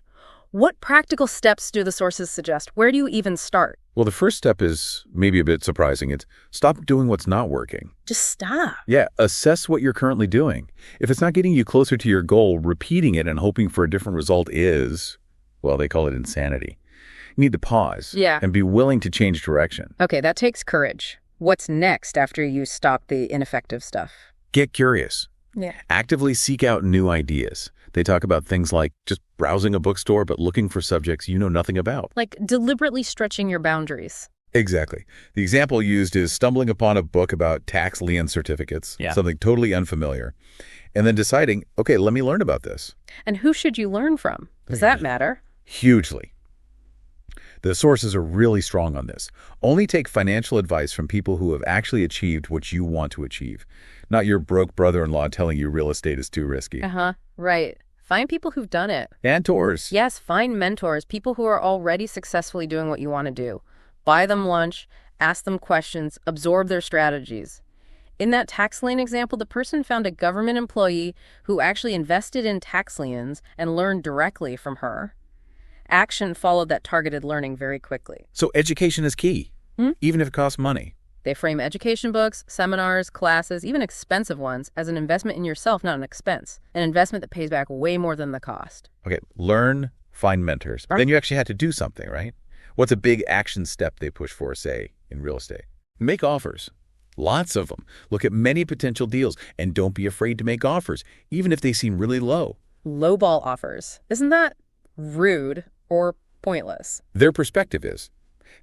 What practical steps do the sources suggest? Where do you even start? Well, the first step is maybe a bit surprising. It's stop doing what's not working. Just stop. Yeah, assess what you're currently doing. If it's not getting you closer to your goal, repeating it and hoping for a different result is, well, they call it insanity. You need to pause and be willing to change direction. Okay, that takes courage. What's next after you stop the ineffective stuff? Get curious. Yeah. Actively seek out new ideas. They talk about things like just browsing a bookstore but looking for subjects you know nothing about. Like deliberately stretching your boundaries. Exactly. The example used is stumbling upon a book about tax lien certificates, something totally unfamiliar, and then deciding, okay, let me learn about this. And who should you learn from? Does that matter? Hugely. The sources are really strong on this. Only take financial advice from people who have actually achieved what you want to achieve, not your broke brother-in-law telling you real estate is too risky. Right. Find people who've done it. Mentors. Yes, find mentors, people who are already successfully doing what you want to do. Buy them lunch, ask them questions, absorb their strategies. In that tax lien example, the person found a government employee who actually invested in tax liens and learned directly from her. Action followed that targeted learning very quickly. So education is key, even if it costs money. They frame education books, seminars, classes, even expensive ones, as an investment in yourself, not an expense. An investment that pays back way more than the cost. Okay, learn, find mentors. Then you actually had to do something, right? What's a big action step they push for, say, in real estate? Make offers. Lots of them. Look at many potential deals, and don't be afraid to make offers, even if they seem really low. Lowball offers. Isn't that rude or pointless? Their perspective is,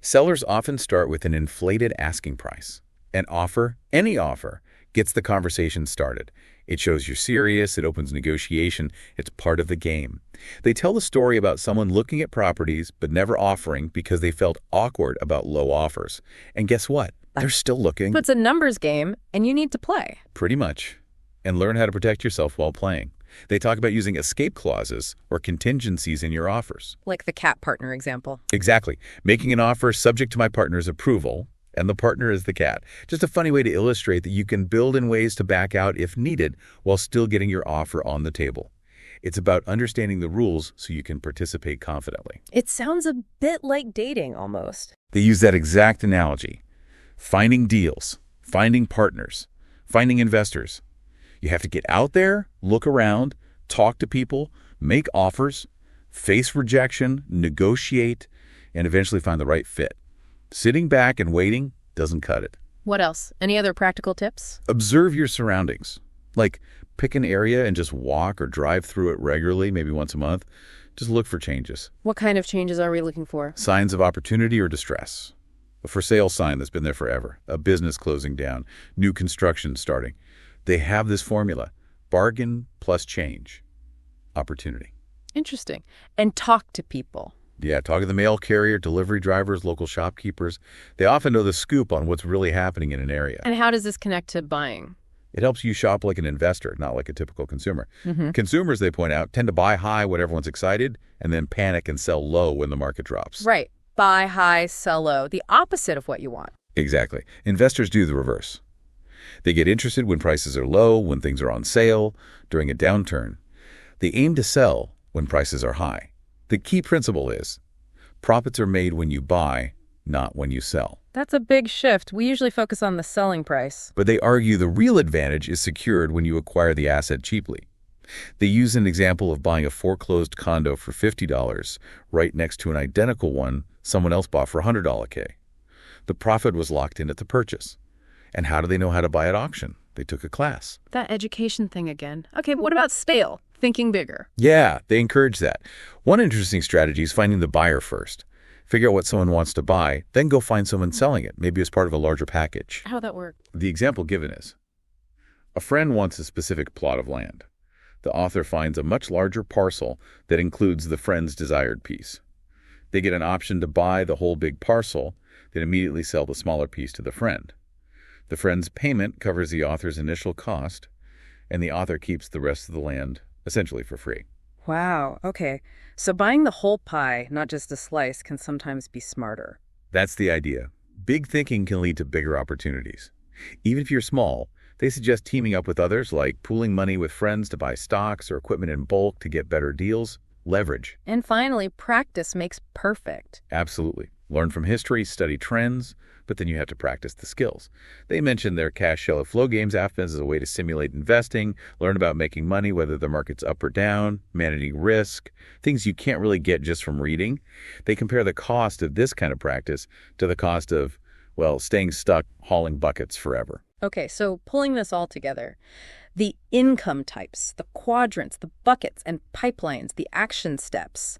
sellers often start with an inflated asking price. An offer, any offer, gets the conversation started. It shows you're serious, it opens negotiation, it's part of the game. They tell the story about someone looking at properties but never offering because they felt awkward about low offers. And guess what? They're still looking. But it's a numbers game, and you need to play. Pretty much. And learn how to protect yourself while playing. They talk about using escape clauses or contingencies in your offers. Like the cat partner example. Exactly. Making an offer subject to my partner's approval, and the partner is the cat. Just a funny way to illustrate that you can build in ways to back out if needed while still getting your offer on the table. It's about understanding the rules so you can participate confidently. It sounds a bit like dating almost. They use that exact analogy. Finding deals, finding partners, finding investors. You have to get out there, look around, talk to people, make offers, face rejection, negotiate, and eventually find the right fit. Sitting back and waiting doesn't cut it. What else? Any other practical tips? Observe your surroundings. Like, pick an area and just walk or drive through it regularly, maybe once a month. Just look for changes. What kind of changes are we looking for? Signs of opportunity or distress. A for sale sign that's been there forever. A business closing down. New construction starting. They have this formula. Bargain plus change. Opportunity. Interesting. And talk to people. Yeah, talk to the mail carrier, delivery drivers, local shopkeepers. They often know the scoop on what's really happening in an area. And how does this connect to buying? It helps you shop like an investor, not like a typical consumer. Consumers, they point out, tend to buy high when everyone's excited and then panic and sell low when the market drops. Right. Buy high, sell low. The opposite of what you want. Exactly. Investors do the reverse. They get interested when prices are low, when things are on sale, during a downturn. They aim to sell when prices are high. The key principle is, profits are made when you buy, not when you sell. That's a big shift. We usually focus on the selling price. But they argue the real advantage is secured when you acquire the asset cheaply. They use an example of buying a foreclosed condo for $50 right next to an identical one someone else bought for $100K. The profit was locked in at the purchase. And how do they know how to buy at auction? They took a class. That education thing again. Okay, but what about scale? Thinking bigger. Yeah, they encourage that. One interesting strategy is finding the buyer first. Figure out what someone wants to buy, then go find someone selling it, maybe as part of a larger package. How'd that work? The example given is, a friend wants a specific plot of land. The author finds a much larger parcel that includes the friend's desired piece. They get an option to buy the whole big parcel, then immediately sell the smaller piece to the friend. The friend's payment covers the author's initial cost, and the author keeps the rest of the land essentially for free. Wow, okay. So buying the whole pie, not just a slice, can sometimes be smarter. That's the idea. Big thinking can lead to bigger opportunities. Even if you're small, they suggest teaming up with others, like pooling money with friends to buy stocks or equipment in bulk to get better deals. Leverage. And finally, practice makes perfect. Absolutely. Learn from history, study trends, but then you have to practice the skills. They mention their cash shallow flow games as a way to simulate investing, learn about making money, whether the market's up or down, managing risk, things you can't really get just from reading. They compare the cost of this kind of practice to the cost of, well, staying stuck hauling buckets forever. Okay, so pulling this all together, the income types, the quadrants, the buckets and pipelines, the action steps.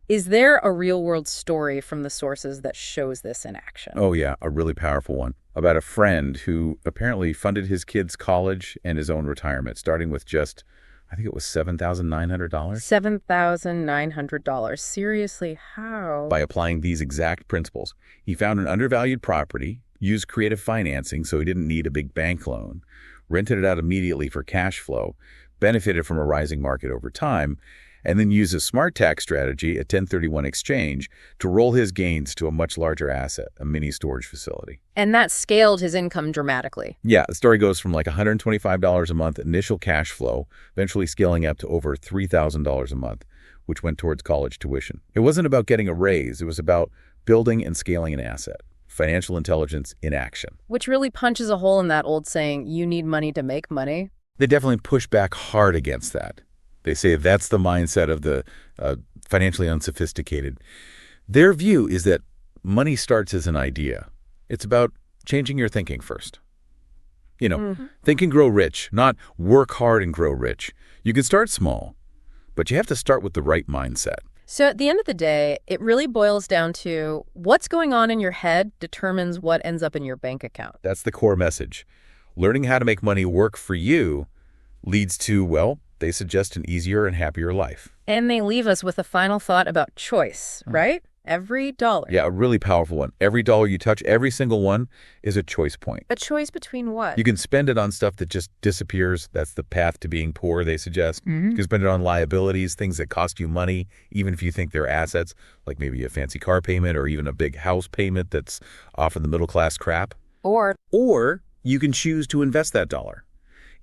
Is there a real-world story from the sources that shows this in action? Oh yeah, a really powerful one. about a friend who apparently funded his kids' college and his own retirement, starting with just, I think it was $7,900. $7,900. Seriously, how? By applying these exact principles. He found an undervalued property, used creative financing so he didn't need a big bank loan, rented it out immediately for cash flow, benefited from a rising market over time, and then used a smart tax strategy, a 1031 exchange, to roll his gains to a much larger asset, a mini storage facility. And that scaled his income dramatically. Yeah, the story goes from like $125 a month initial cash flow, eventually scaling up to over $3,000 a month, which went towards college tuition. It wasn't about getting a raise. It was about building and scaling an asset. Financial intelligence in action. Which really punches a hole in that old saying, you need money to make money. They definitely push back hard against that. They say that's the mindset of the financially unsophisticated. Their view is that money starts as an idea. It's about changing your thinking first. Think and grow rich, not work hard and grow rich. You can start small, but you have to start with the right mindset. So at the end of the day, it really boils down to what's going on in your head determines what ends up in your bank account. That's the core message. Learning how to make money work for you leads to, well, they suggest an easier and happier life. And they leave us with a final thought about choice, right? Every dollar. Yeah, a really powerful one. Every dollar you touch, every single one, is a choice point. A choice between what? You can spend it on stuff that just disappears. That's the path to being poor, they suggest. You can spend it on liabilities, things that cost you money, even if you think they're assets, like maybe a fancy car payment or even a big house payment that's often the middle-class crap. Or you can choose to invest that dollar.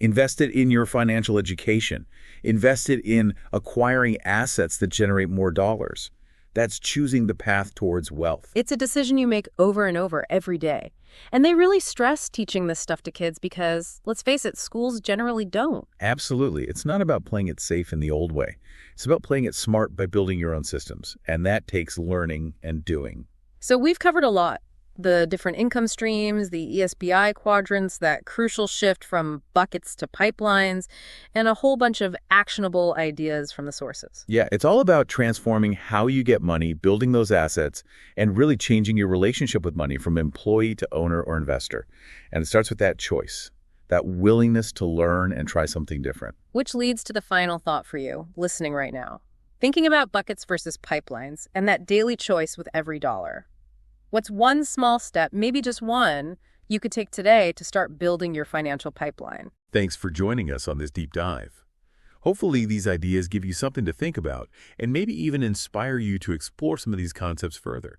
Invest it in your financial education. Invest it in acquiring assets that generate more dollars. That's choosing the path towards wealth. it's a decision you make over and over every day. And they really stress teaching this stuff to kids because, let's face it, schools generally don't. Absolutely. It's not about playing it safe in the old way. It's about playing it smart by building your own systems. And that takes learning and doing. So we've covered a lot. The different income streams, the ESBI quadrants, that crucial shift from buckets to pipelines, and a whole bunch of actionable ideas from the sources. Yeah, it's all about transforming how you get money, building those assets, and really changing your relationship with money from employee to owner or investor. And it starts with that choice, that willingness to learn and try something different. Which leads to the final thought for you, listening right now. Thinking about buckets versus pipelines and that daily choice with every dollar. What's one small step, maybe just one, you could take today to start building your financial pipeline? Thanks for joining us on this deep dive. Hopefully these ideas give you something to think about and maybe even inspire you to explore some of these concepts further.